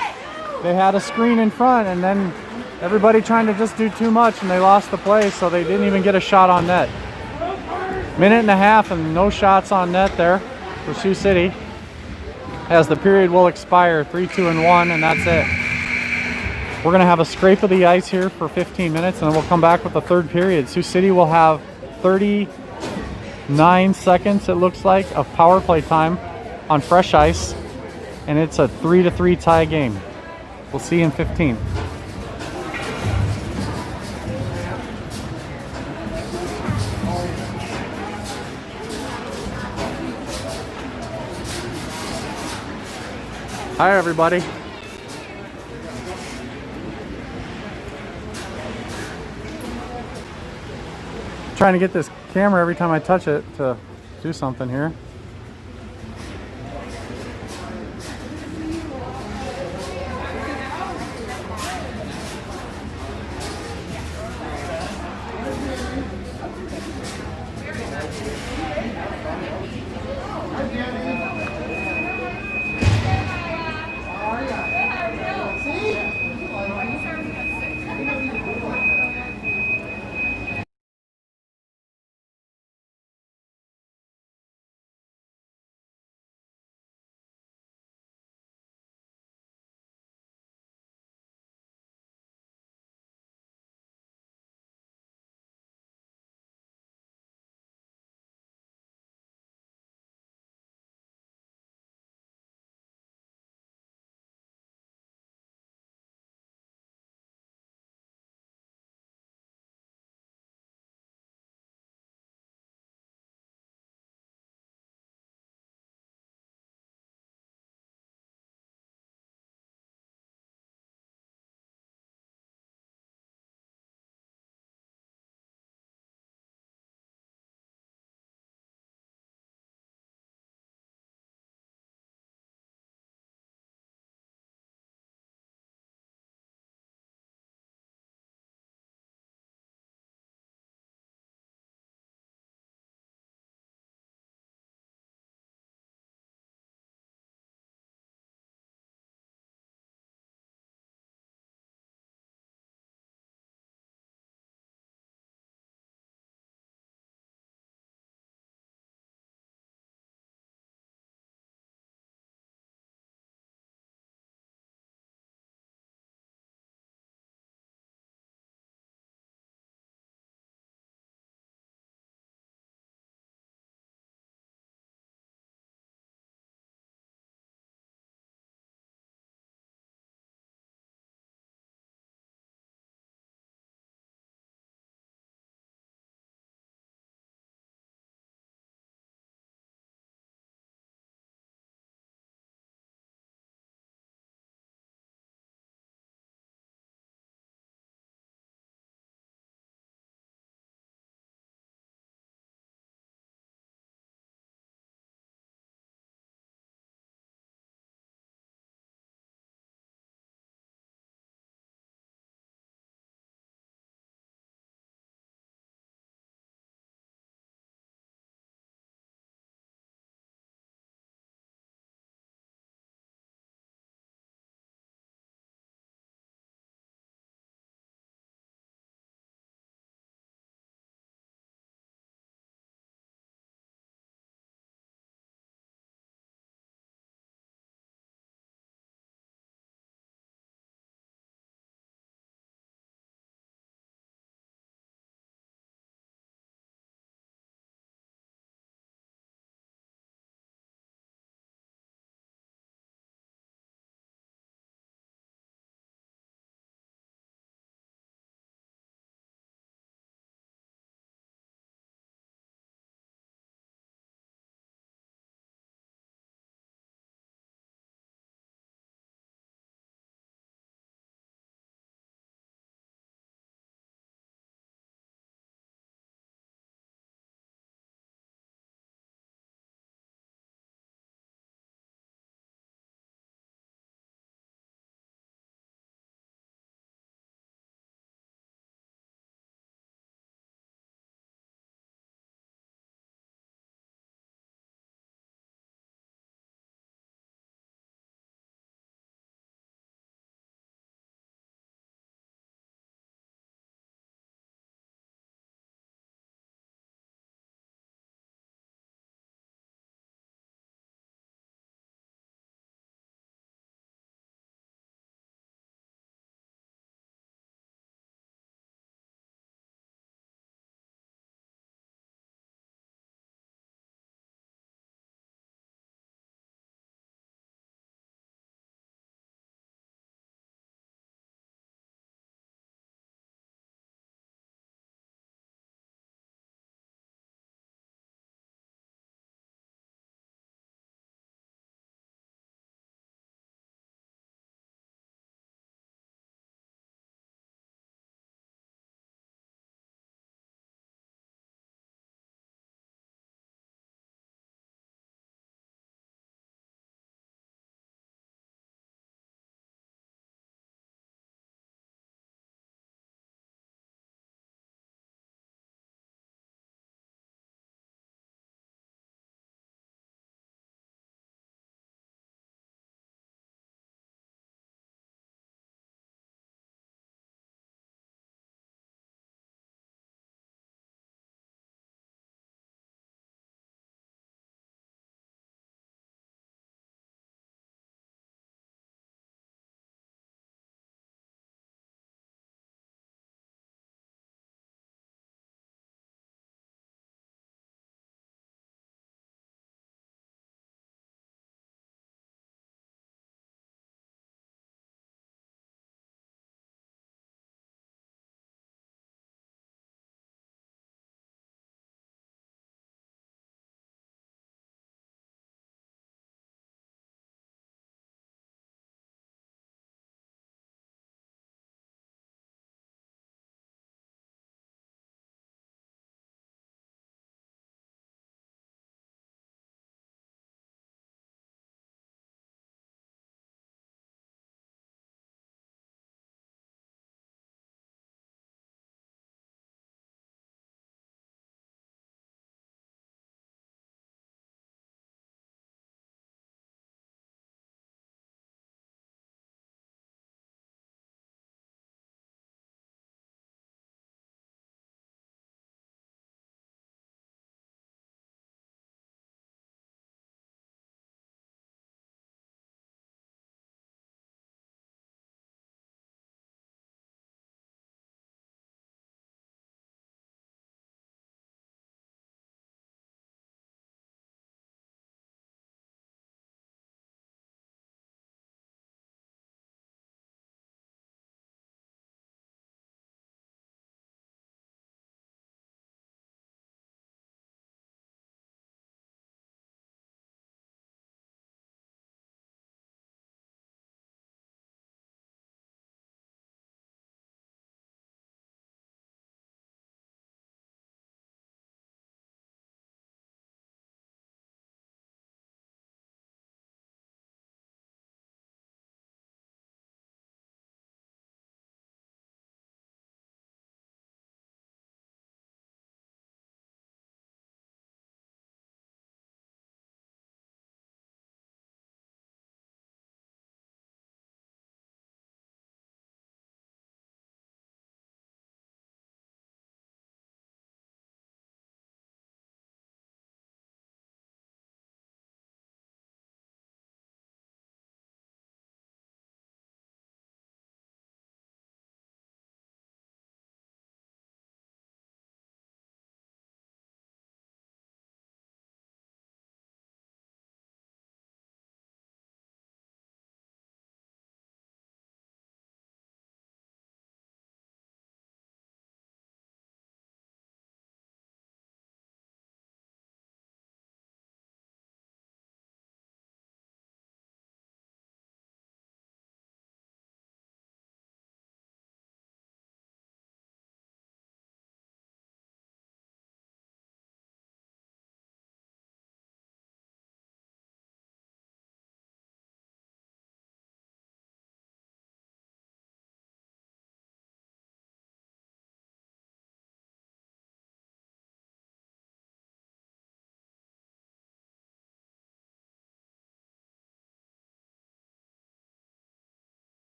They had a screen in front, and then everybody trying to just do too much, and they lost the play, so they didn't even get a shot on net. Minute and a half and no shots on net there for Sioux City, as the period will expire. 3-2-1, and that's it. We're going to have a scrape of the ice here for 15 minutes, and then we'll come back with the third period. Sioux City will have 39 seconds, it looks like, of power play time on fresh ice, and it's a 3-3 tie game. We'll see you in 15. Hi everybody. Trying to get this camera every time I touch it to do something here.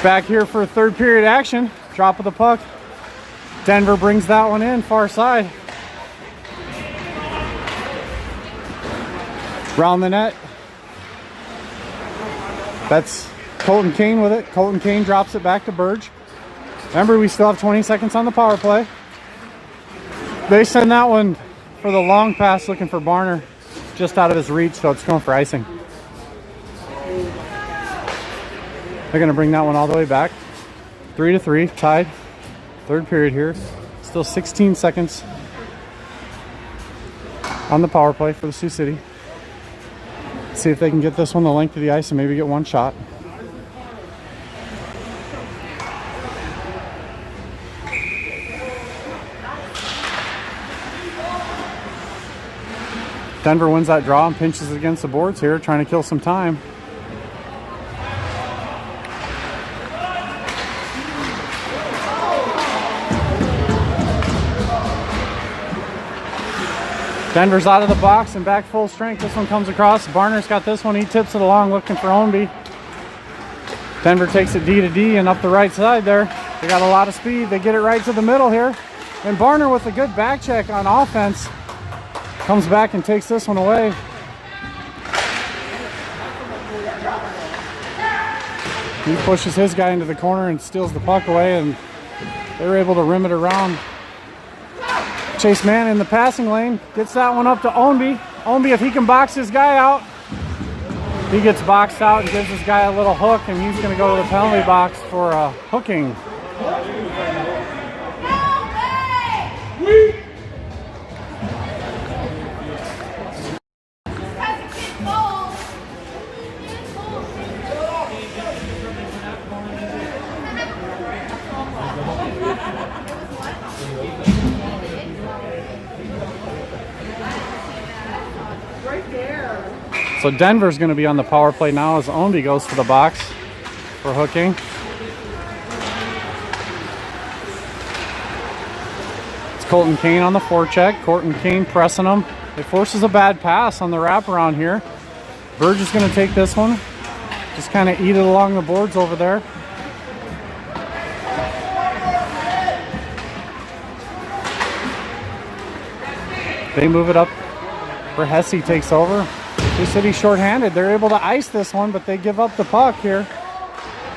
Back here for third period action. Drop of the puck. Denver brings that one in, far side. Round the net. That's Colton Kane with it. Colton Kane drops it back to Burge. Remember, we still have 20 seconds on the power play. They send that one for the long pass, looking for Barner, just out of his reach, so it's going for icing. They're going to bring that one all the way back. 3-3, tied. Third period here. Still 16 seconds on the power play for the Sioux City. See if they can get this one the length of the ice and maybe get one shot. Denver wins that draw and pinches it against the boards here, trying to kill some time. Denver's out of the box and back full strength. This one comes across. Barner's got this one. He tips it along looking for Ownby. Denver takes it D to D and up the right side there. They got a lot of speed. They get it right to the middle here. And Barner with a good back check on offense comes back and takes this one away. He pushes his guy into the corner and steals the puck away, and they were able to rim it around. Chase Mann in the passing lane gets that one up to Ownby. Ownby, if he can box his guy out, he gets boxed out and gives his guy a little hook, and he's going to go to the penalty box for hooking. So Denver's going to be on the power play now as Ownby goes to the box for hooking. It's Colton Kane on the forecheck. Colton Kane pressing him. It forces a bad pass on the wraparound here. Burge is going to take this one. Just kind of eat it along the boards over there. They move it up where Hesse takes over. Sioux City shorthanded. They're able to ice this one, but they give up the puck here.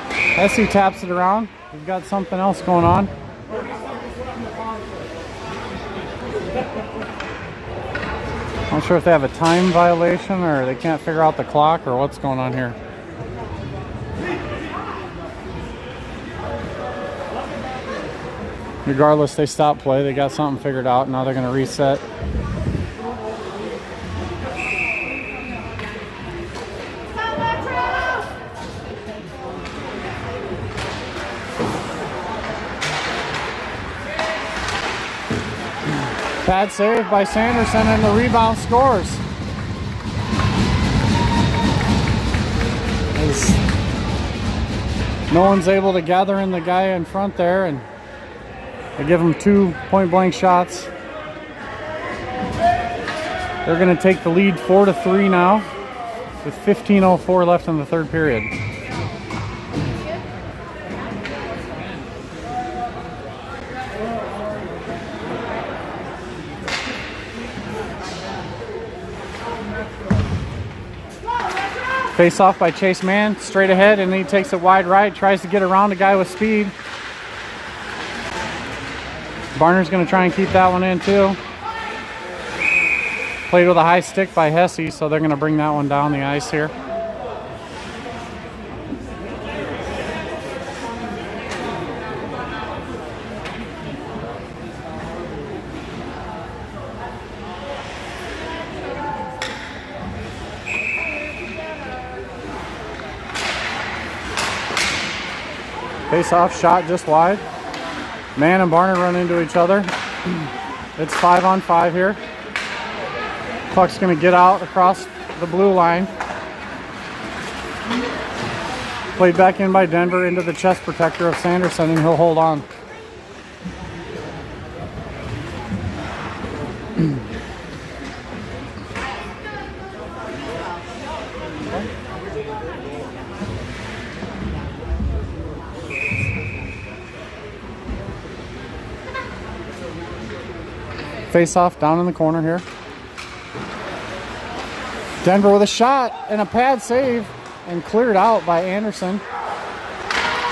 Hesse taps it around. We've got something else going on. I'm not sure if they have a time violation or they can't figure out the clock or what's going on here. Regardless, they stop play. They got something figured out. Now they're going to reset. Pad save by Sanderson, and the rebound scores. As no one's able to gather in the guy in front there, and they give him 2 point-blank shots. They're going to take the lead 4-3 now with 15:04 left in the third period. Face off by Chase Mann, straight ahead, and he takes it wide right, tries to get around a guy with speed. Barner's going to try and keep that one in too. Played with a high stick by Hesse, so they're going to bring that one down the ice here. Face-off shot just wide. Mann and Barner run into each other. It's 5-on-5 here. Puck's going to get out across the blue line. Played back in by Denver into the chest protector of Sanderson, and he'll hold on. face-off down in the corner here. Denver with a shot and a pad save and cleared out by Anderson.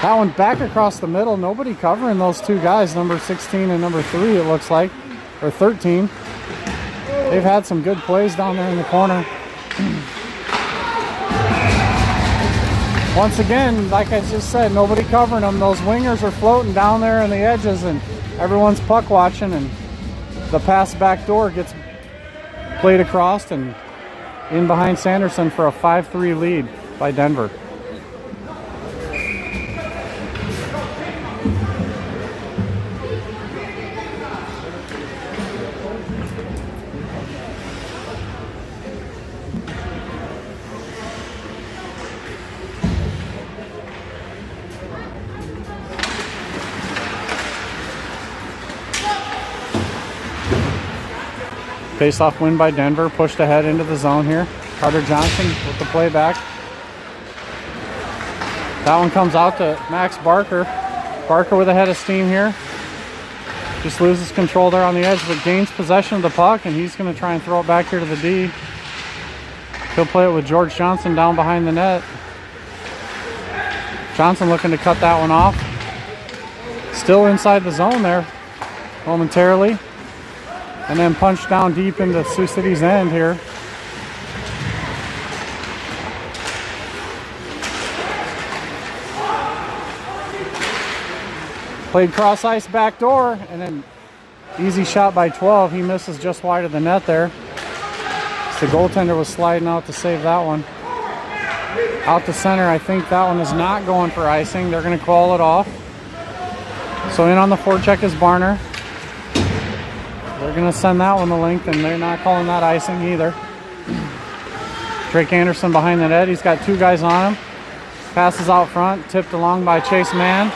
That one back across the middle. Nobody covering those two guys, number 16 and number 3, it looks like, or 13. They've had some good plays down there in the corner. Once again, like I just said, nobody covering them. Those wingers are floating down there on the edges, and everyone's puck watching, and the pass back door gets played across and in behind Sanderson for a 5-3 lead by Denver. Face-off win by Denver, pushed ahead into the zone here. Carter Johnson with the play back. That one comes out to Max Barker. Barker with a head of steam here. Just loses control there on the edge, but gains possession of the puck, and he's going to try and throw it back here to the D. He'll play it with George Johnson down behind the net. Johnson looking to cut that one off. Still inside the zone there momentarily. And then punch down deep into Sioux City's end here. Played cross ice back door, and then easy shot by 12. He misses just wide of the net there. So the goaltender was sliding out to save that one. Out to center, I think that one is not going for icing. They're going to call it off. So in on the forecheck is Barner. They're going to send that one the length, and they're not calling that icing either. Drake Anderson behind the net. He's got two guys on him. Passes out front, tipped along by Chase Mann.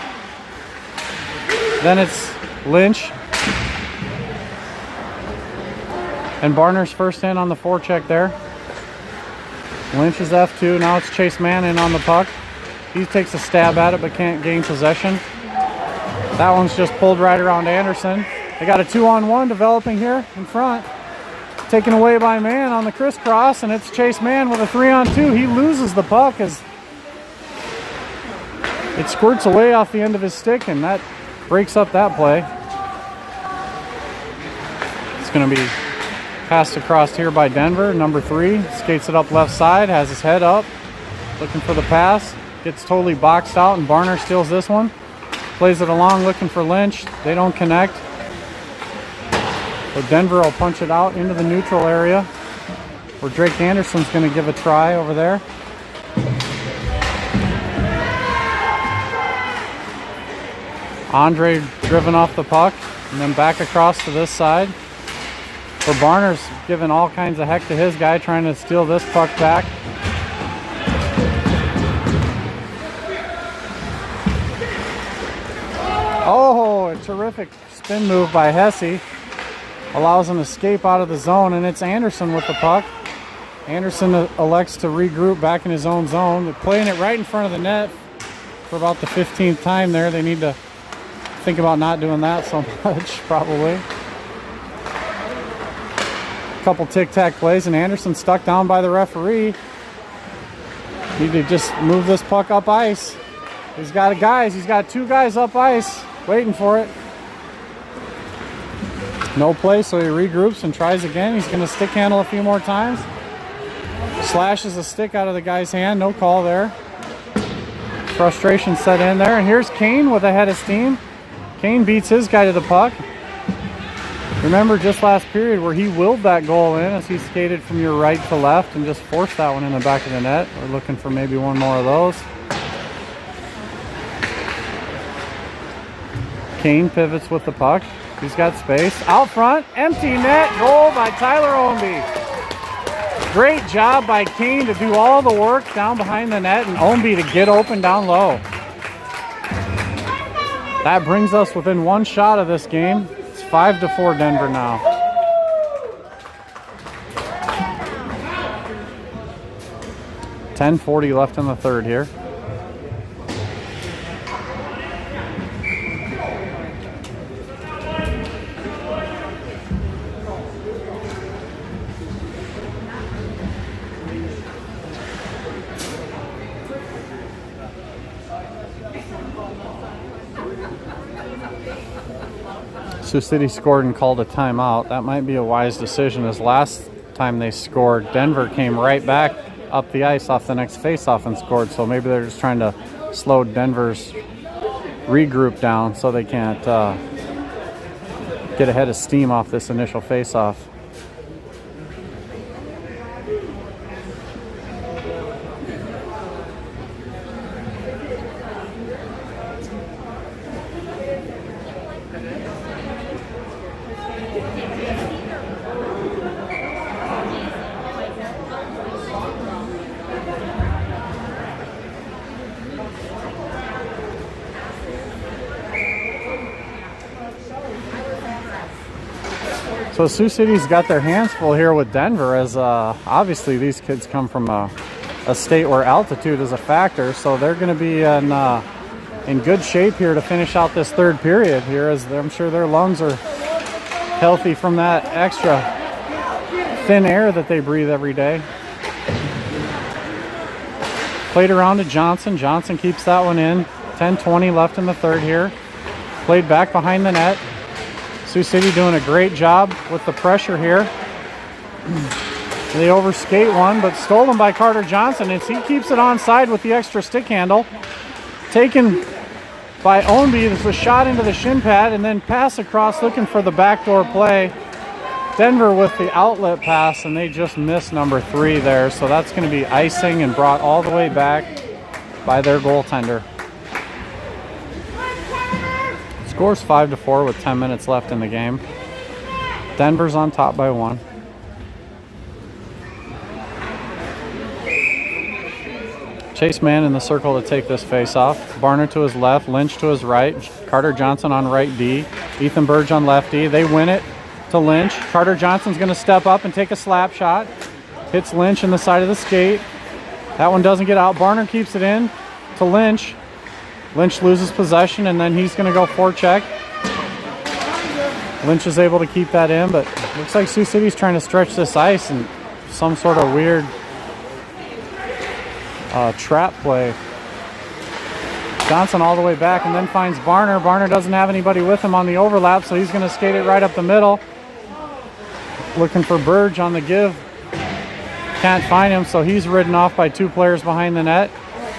Then it's Lynch. And Barner's first in on the forecheck there. Lynch is F2. Now it's Chase Mann in on the puck. He takes a stab at it but can't gain possession. That one's just pulled right around Anderson. They got a 2-on-1 developing here in front. Taken away by Mann on the crisscross, and it's Chase Mann with a 3-on-2. He loses the puck as it squirts away off the end of his stick, and that breaks up that play. It's going to be passed across here by Denver. Number 3 skates it up left side, has his head up, looking for the pass. Gets totally boxed out, and Barner steals this one. Plays it along, looking for Lynch. They don't connect. But Denver will punch it out into the neutral area, where Drake Anderson's going to give a try over there. Andre driven off the puck, and then back across to this side. Where Barner's giving all kinds of heck to his guy, trying to steal this puck back. Oh, a terrific spin move by Hesse. Allows an escape out of the zone, and it's Anderson with the puck. Anderson elects to regroup back in his own zone. They're playing it right in front of the net for about the 15th time there. They need to think about not doing that so much, probably. A couple tic-tac plays, and Anderson stuck down by the referee. Need to just move this puck up ice. He's got two guys up ice waiting for it. No play, so he regroups and tries again. He's going to stick handle a few more times. Slashes a stick out of the guy's hand. No call there. Frustration set in there. And here's Kane with a head of steam. Kane beats his guy to the puck. Remember just last period where he willed that goal in as he skated from your right to left and just forced that one in the back of the net. We're looking for maybe one more of those. Kane pivots with the puck. He's got space. Out front, empty net, goal by Tyler Ownby. Great job by Kane to do all the work down behind the net, and Ownby to get open down low. That brings us within one shot of this game. It's 5-4 Denver now. .10:40 left in the third here. Sioux City scored and called a timeout. That might be a wise decision, as last time they scored, Denver came right back up the ice off the next faceoff and scored. So maybe they're just trying to slow Denver's regroup down so they can't get ahead of steam off this initial faceoff. So Sioux City's got their hands full here with Denver, as obviously these kids come from a state where altitude is a factor, so they're going to be in good shape here to finish out this third period here, as I'm sure their lungs are healthy from that extra thin air that they breathe every day. Played around to Johnson. Johnson keeps that one in. 10-20 left in the third here. Played back behind the net. Sioux City doing a great job with the pressure here. They overskate one, but stolen by Carter Johnson, and he keeps it onside with the extra stick handle. Taken by Ownby. This was shot into the shin pad and then pass across looking for the backdoor play. Denver with the outlet pass, and they just missed number 3 there. So that's going to be icing and brought all the way back by their goaltender. Scores 5-4 with 10 minutes left in the game. Denver's on top by 1. Chase Mann in the circle to take this face off. Barner to his left, Lynch to his right, Carter Johnson on right D, Ethan Burge on left D. They win it to Lynch. Carter Johnson's going to step up and take a slap shot. Hits Lynch in the side of the skate. That one doesn't get out. Barner keeps it in to Lynch. Lynch loses possession, and then he's going to go forecheck. Lynch is able to keep that in, but looks like Sioux City's trying to stretch this ice in some sort of weird trap play. Johnson all the way back and then finds Barner. Barner doesn't have anybody with him on the overlap, so he's going to skate it right up the middle. Looking for Burge on the give. Can't find him, so he's ridden off by 2 players behind the net.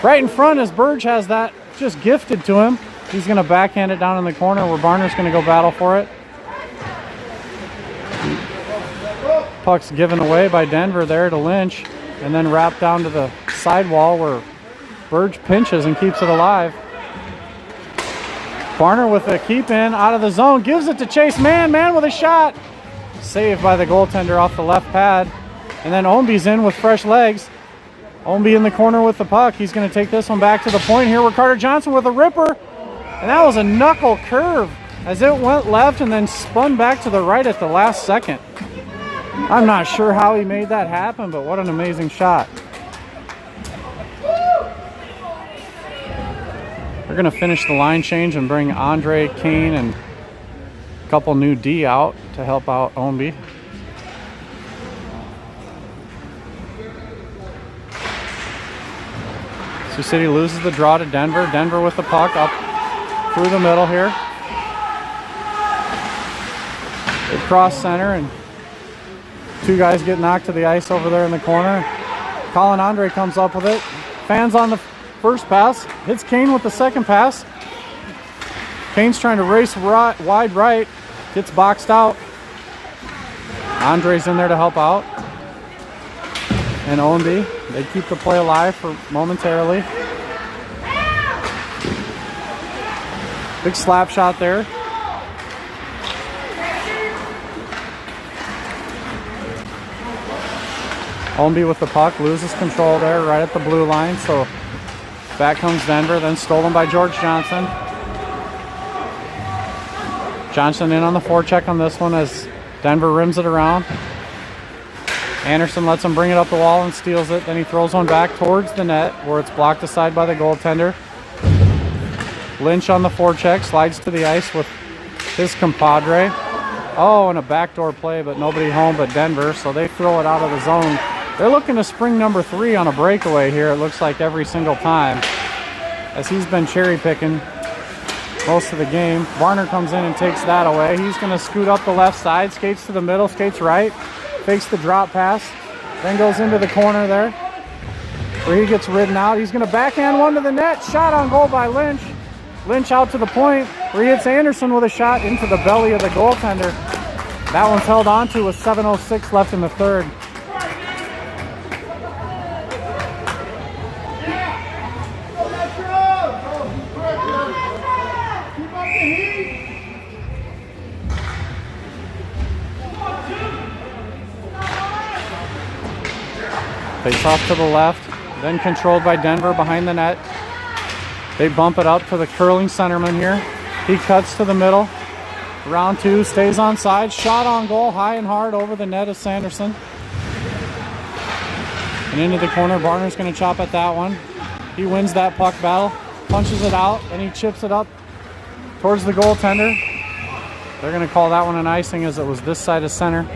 Right in front, as Burge has that just gifted to him. He's going to backhand it down in the corner where Barner's going to go battle for it. Puck's given away by Denver there to Lynch, and then wrapped down to the sidewall where Burge pinches and keeps it alive. Barner with a keep in out of the zone, gives it to Chase Mann. Mann with a shot. Saved by the goaltender off the left pad. And then Ownby's in with fresh legs. Ownby in the corner with the puck. He's going to take this one back to the point here where Carter Johnson with a ripper. And that was a knuckle curve as it went left and then spun back to the right at the last second. I'm not sure how he made that happen, but what an amazing shot. They're going to finish the line change and bring Andre, Kane, and a couple new D out to help out Ownby. Sioux City loses the draw to Denver. Denver with the puck up through the middle here. They cross center and 2 guys get knocked to the ice over there in the corner. Colin Andre comes up with it. Fans on the first pass. Hits Kane with the second pass. Kane's trying to race wide right. Gets boxed out. Andre's in there to help out. And Ownby, they keep the play alive for momentarily. Big slap shot there. Ownby with the puck, loses control there right at the blue line. So back comes Denver, then stolen by George Johnson. Johnson in on the forecheck on this one as Denver rims it around. Anderson lets him bring it up the wall and steals it. Then he throws one back towards the net where it's blocked aside by the goaltender. Lynch on the forecheck, slides to the ice with his compadre. Oh, and a backdoor play, but nobody home but Denver, so they throw it out of the zone. They're looking to spring number 3 on a breakaway here, it looks like every single time, as he's been cherry picking most of the game. Varner comes in and takes that away. He's going to scoot up the left side, skates to the middle, skates right, fakes the drop pass, then goes into the corner there where he gets ridden out. He's going to backhand one to the net. Shot on goal by Lynch. Lynch out to the point where he hits Anderson with a shot into the belly of the goaltender. That one's held on to with 7:06 left in the third. Face off to the left, then controlled by Denver behind the net. They bump it up to the curling centerman here. He cuts to the middle. Round two, stays on side. Shot on goal, high and hard over the net of Sanderson. And into the corner, Barner's going to chop at that one. He wins that puck battle, punches it out, and he chips it up towards the goaltender. They're going to call that one an icing as it was this side of center.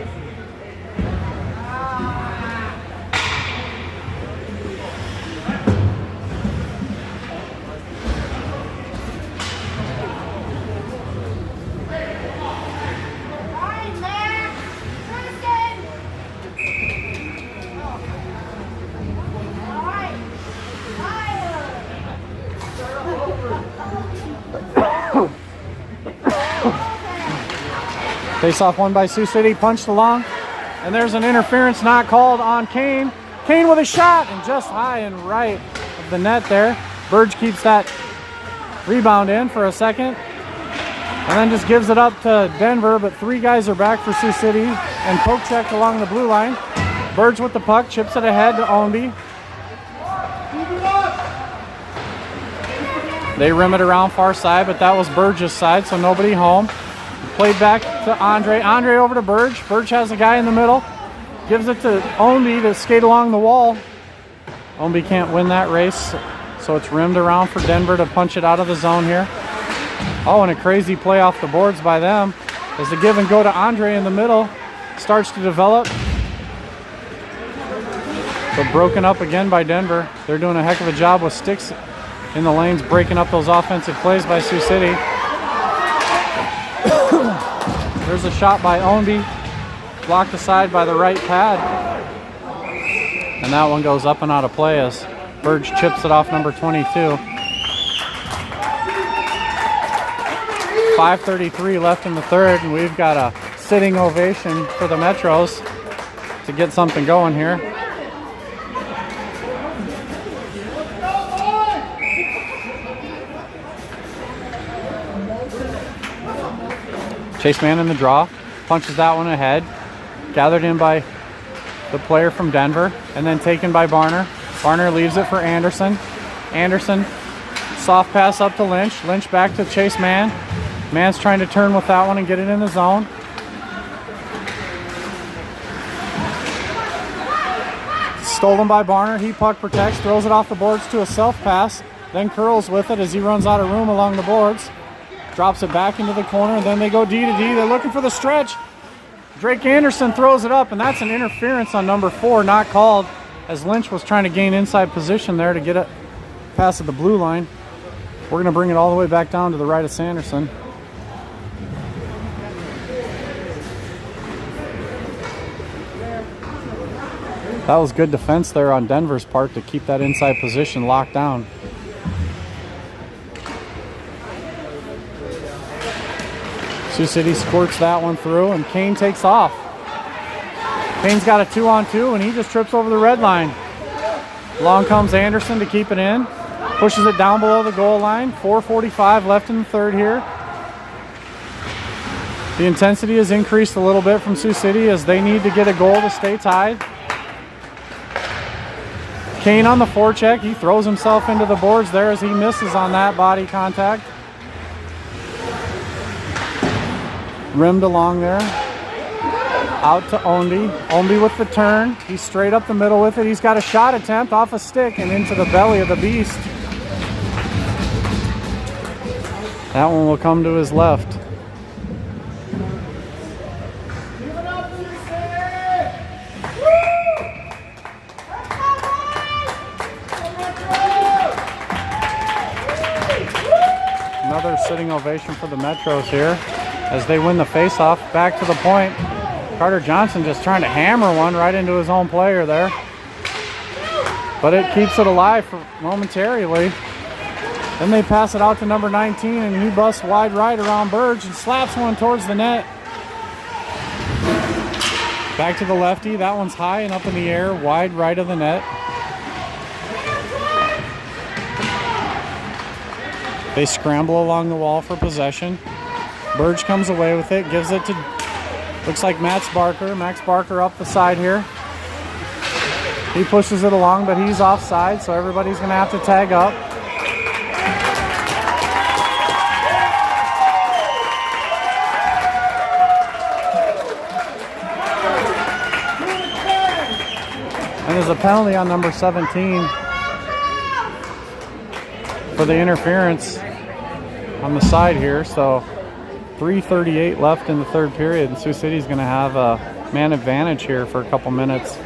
Face off one by Sioux City, punched along, and there's an interference not called on Kane. Kane with a shot, and just high and right of the net there. Burge keeps that rebound in for a second, and then just gives it up to Denver, but three guys are back for Sioux City, and poke checked along the blue line. Burge with the puck, chips it ahead to Ownby. They rim it around far side, but that was Burge's side, so nobody home. Played back to Andre. Andre over to Burge. Burge has a guy in the middle. Gives it to Ownby to skate along the wall. Ownby can't win that race, so it's rimmed around for Denver to punch it out of the zone here. Oh, and a crazy play off the boards by them as the give and go to Andre in the middle starts to develop. But broken up again by Denver. They're doing a heck of a job with sticks in the lanes, breaking up those offensive plays by Sioux City. There's a shot by Ownby, blocked aside by the right pad. And that one goes up and out of play as Burge chips it off number 22. 5:33 left in the third, and we've got a sitting ovation for the Metros to get something going here. Chase Mann in the draw, punches that one ahead, gathered in by the player from Denver, and then taken by Barner. Barner leaves it for Anderson. Anderson, soft pass up to Lynch. Lynch back to Chase Mann. Mann's trying to turn with that one and get it in the zone. Stolen by Barner. He puck protects, throws it off the boards to a self pass, then curls with it as he runs out of room along the boards. Drops it back into the corner, and then they go D to D. They're looking for the stretch. Drake Anderson throws it up, and that's an interference on number 4, not called, as Lynch was trying to gain inside position there to get it past the blue line. We're going to bring it all the way back down to the right of Sanderson. That was good defense there on Denver's part to keep that inside position locked down. Sioux City squirts that one through, and Kane takes off. Kane's got a 2-on-2, and he just trips over the red line. Along comes Anderson to keep it in. Pushes it down below the goal line. 4:45 left in the third here. The intensity has increased a little bit from Sioux City as they need to get a goal to stay tied. Kane on the forecheck. He throws himself into the boards there as he misses on that body contact. Rimmed along there. Out to Ownby. Ownby with the turn. He's straight up the middle with it. He's got a shot attempt off a stick and into the belly of the beast. That one will come to his left. Another sitting ovation for the Metros here as they win the faceoff. Back to the point. Carter Johnson just trying to hammer one right into his own player there. But it keeps it alive for momentarily. Then they pass it out to number 19, and he busts wide right around Burge and slaps one towards the net. Back to the lefty. That one's high and up in the air, wide right of the net. They scramble along the wall for possession. Burge comes away with it, gives it to, looks like Max Barker up the side here. He pushes it along, but he's offside, so everybody's going to have to tag up. And there's a penalty on number 17 for the interference on the side here. So 3:38 left in the third period, and Sioux City's going to have a man advantage here for a couple minutes.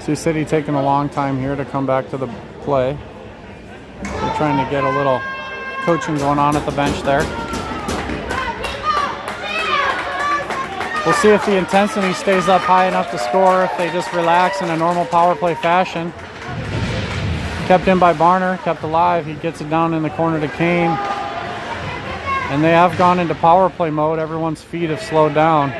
Sioux City taking a long time here to come back to the play. They're trying to get a little coaching going on at the bench there. We'll see if the intensity stays up high enough to score, if they just relax in a normal power play fashion. Kept in by Barner, kept alive. He gets it down in the corner to Kane. And they have gone into power play mode. Everyone's feet have slowed down,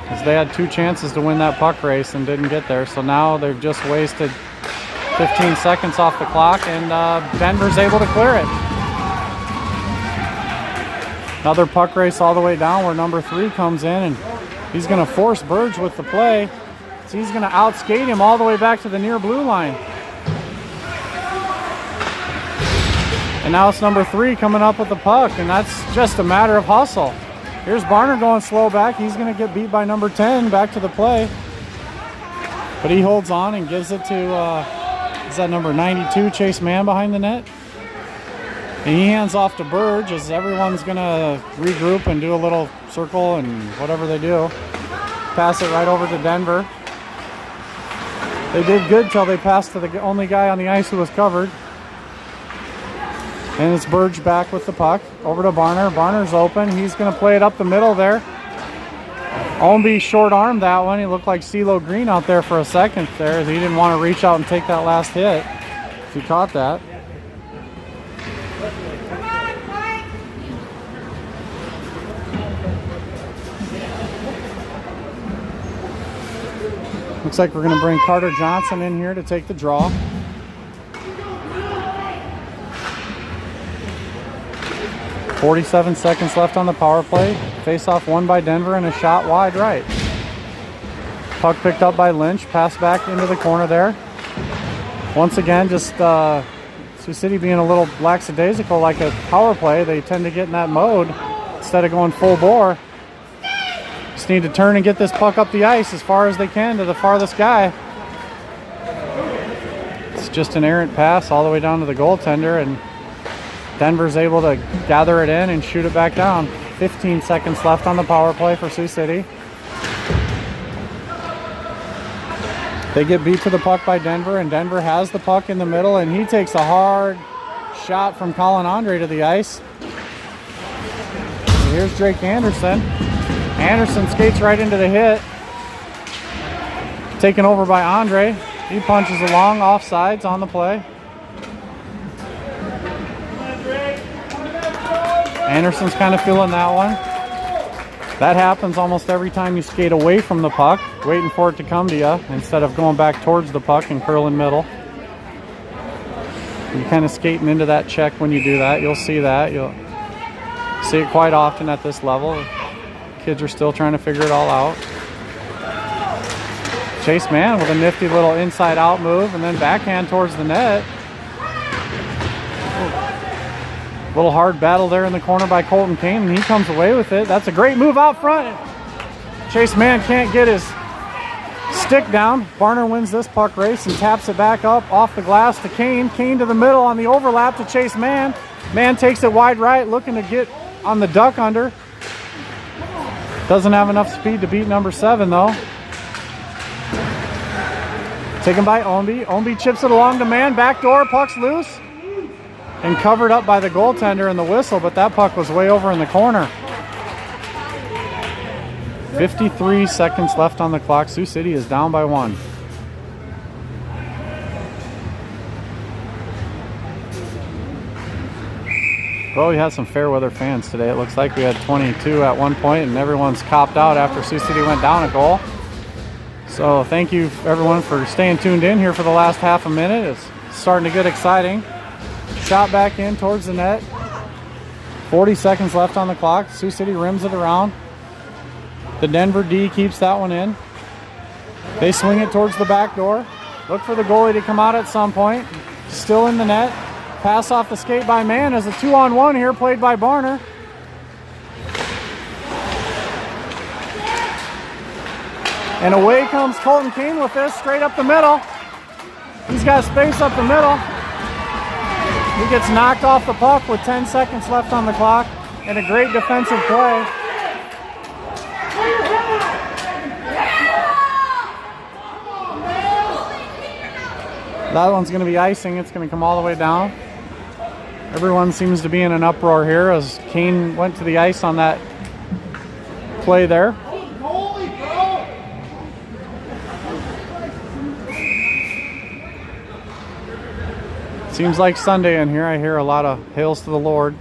as they had 2 chances to win that puck race and didn't get there. So now they've just wasted 15 seconds off the clock, and Denver's able to clear it. Another puck race all the way down where number 3 comes in, and he's going to force Burge with the play. So he's going to outskate him all the way back to the near blue line. And now it's number 3 coming up with the puck, and that's just a matter of hustle. Here's Barner going slow back. He's going to get beat by number 10 back to the play. But he holds on and gives it to, is that number 92, Chase Mann behind the net? And he hands off to Burge as everyone's going to regroup and do a little circle and whatever they do. Pass it right over to Denver. They did good till they passed to the only guy on the ice who was covered. And it's Burge back with the puck. Over to Barner. Barner's open. He's going to play it up the middle there. Ownby short-armed that one. He looked like CeeLo Green out there for a second there. He didn't want to reach out and take that last hit. He caught that. Looks like we're going to bring Carter Johnson in here to take the draw. .47 seconds left on the power play. Face-off won by Denver and a shot wide right. Puck picked up by Lynch. Pass back into the corner there. Once again, just Sioux City being a little lackadaisical like a power play. They tend to get in that mode instead of going full bore. Just need to turn and get this puck up the ice as far as they can to the farthest guy. It's just an errant pass all the way down to the goaltender, and Denver's able to gather it in and shoot it back down. 15 seconds left on the power play for Sioux City. They get beat to the puck by Denver, and Denver has the puck in the middle, and he takes a hard shot from Colin Andre to the ice. And here's Drake Anderson. Anderson skates right into the hit. Taken over by Andre. He punches along, offsides on the play. Anderson's kind of feeling that one. That happens almost every time you skate away from the puck, waiting for it to come to you instead of going back towards the puck and curling middle. You're kind of skating into that check when you do that. You'll see that. You'll see it quite often at this level. Kids are still trying to figure it all out. Chase Mann with a nifty little inside-out move and then backhand towards the net. Little hard battle there in the corner by Colton Kane, and he comes away with it. That's a great move out front. Chase Mann can't get his stick down. Barner wins this puck race and taps it back up off the glass to Kane. Kane to the middle on the overlap to Chase Mann. Mann takes it wide right, looking to get on the duck under. Doesn't have enough speed to beat number 7 though. Taken by Omby. Omby chips it along to man. Backdoor, puck's loose. And covered up by the goaltender and the whistle, but that puck was way over in the corner. 53 seconds left on the clock. Sioux City is down by 1. Well, we had some fair weather fans today. It looks like we had 22 at one point, and everyone's copped out after Sioux City went down a goal. So thank you everyone for staying tuned in here for the last half a minute. It's starting to get exciting. Shot back in towards the net. 40 seconds left on the clock. Sioux City rims it around. The Denver D keeps that one in. They swing it towards the back door. Look for the goalie to come out at some point. Still in the net. Pass off the skate by Mann as a 2-on-1 here played by Barner. And away comes Colton Keane with this straight up the middle. He's got space up the middle. He gets knocked off the puck with 10 seconds left on the clock and a great defensive play. That one's going to be icing. It's going to come all the way down. Everyone seems to be in an uproar here as Kane went to the ice on that play there. Seems like Sunday in here. I hear a lot of hails to the Lord.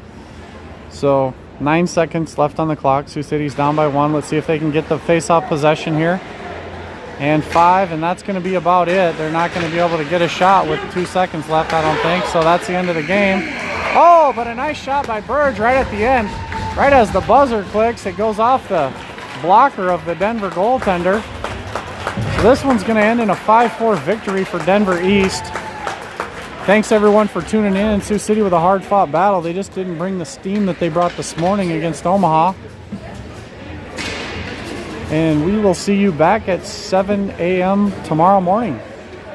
So 9 seconds left on the clock. Sioux City's down by 1. Let's see if they can get the face-off possession here. And 5, and that's going to be about it. They're not going to be able to get a shot with 2 seconds left, I don't think. So that's the end of the game. Oh, but a nice shot by Burge right at the end. Right as the buzzer clicks, it goes off the blocker of the Denver goaltender. So this one's going to end in a 5-4 victory for Denver East. Thanks everyone for tuning in. Sioux City with a hard-fought battle. They just didn't bring the steam that they brought this morning against Omaha. And we will see you back at 7 a.m. tomorrow morning.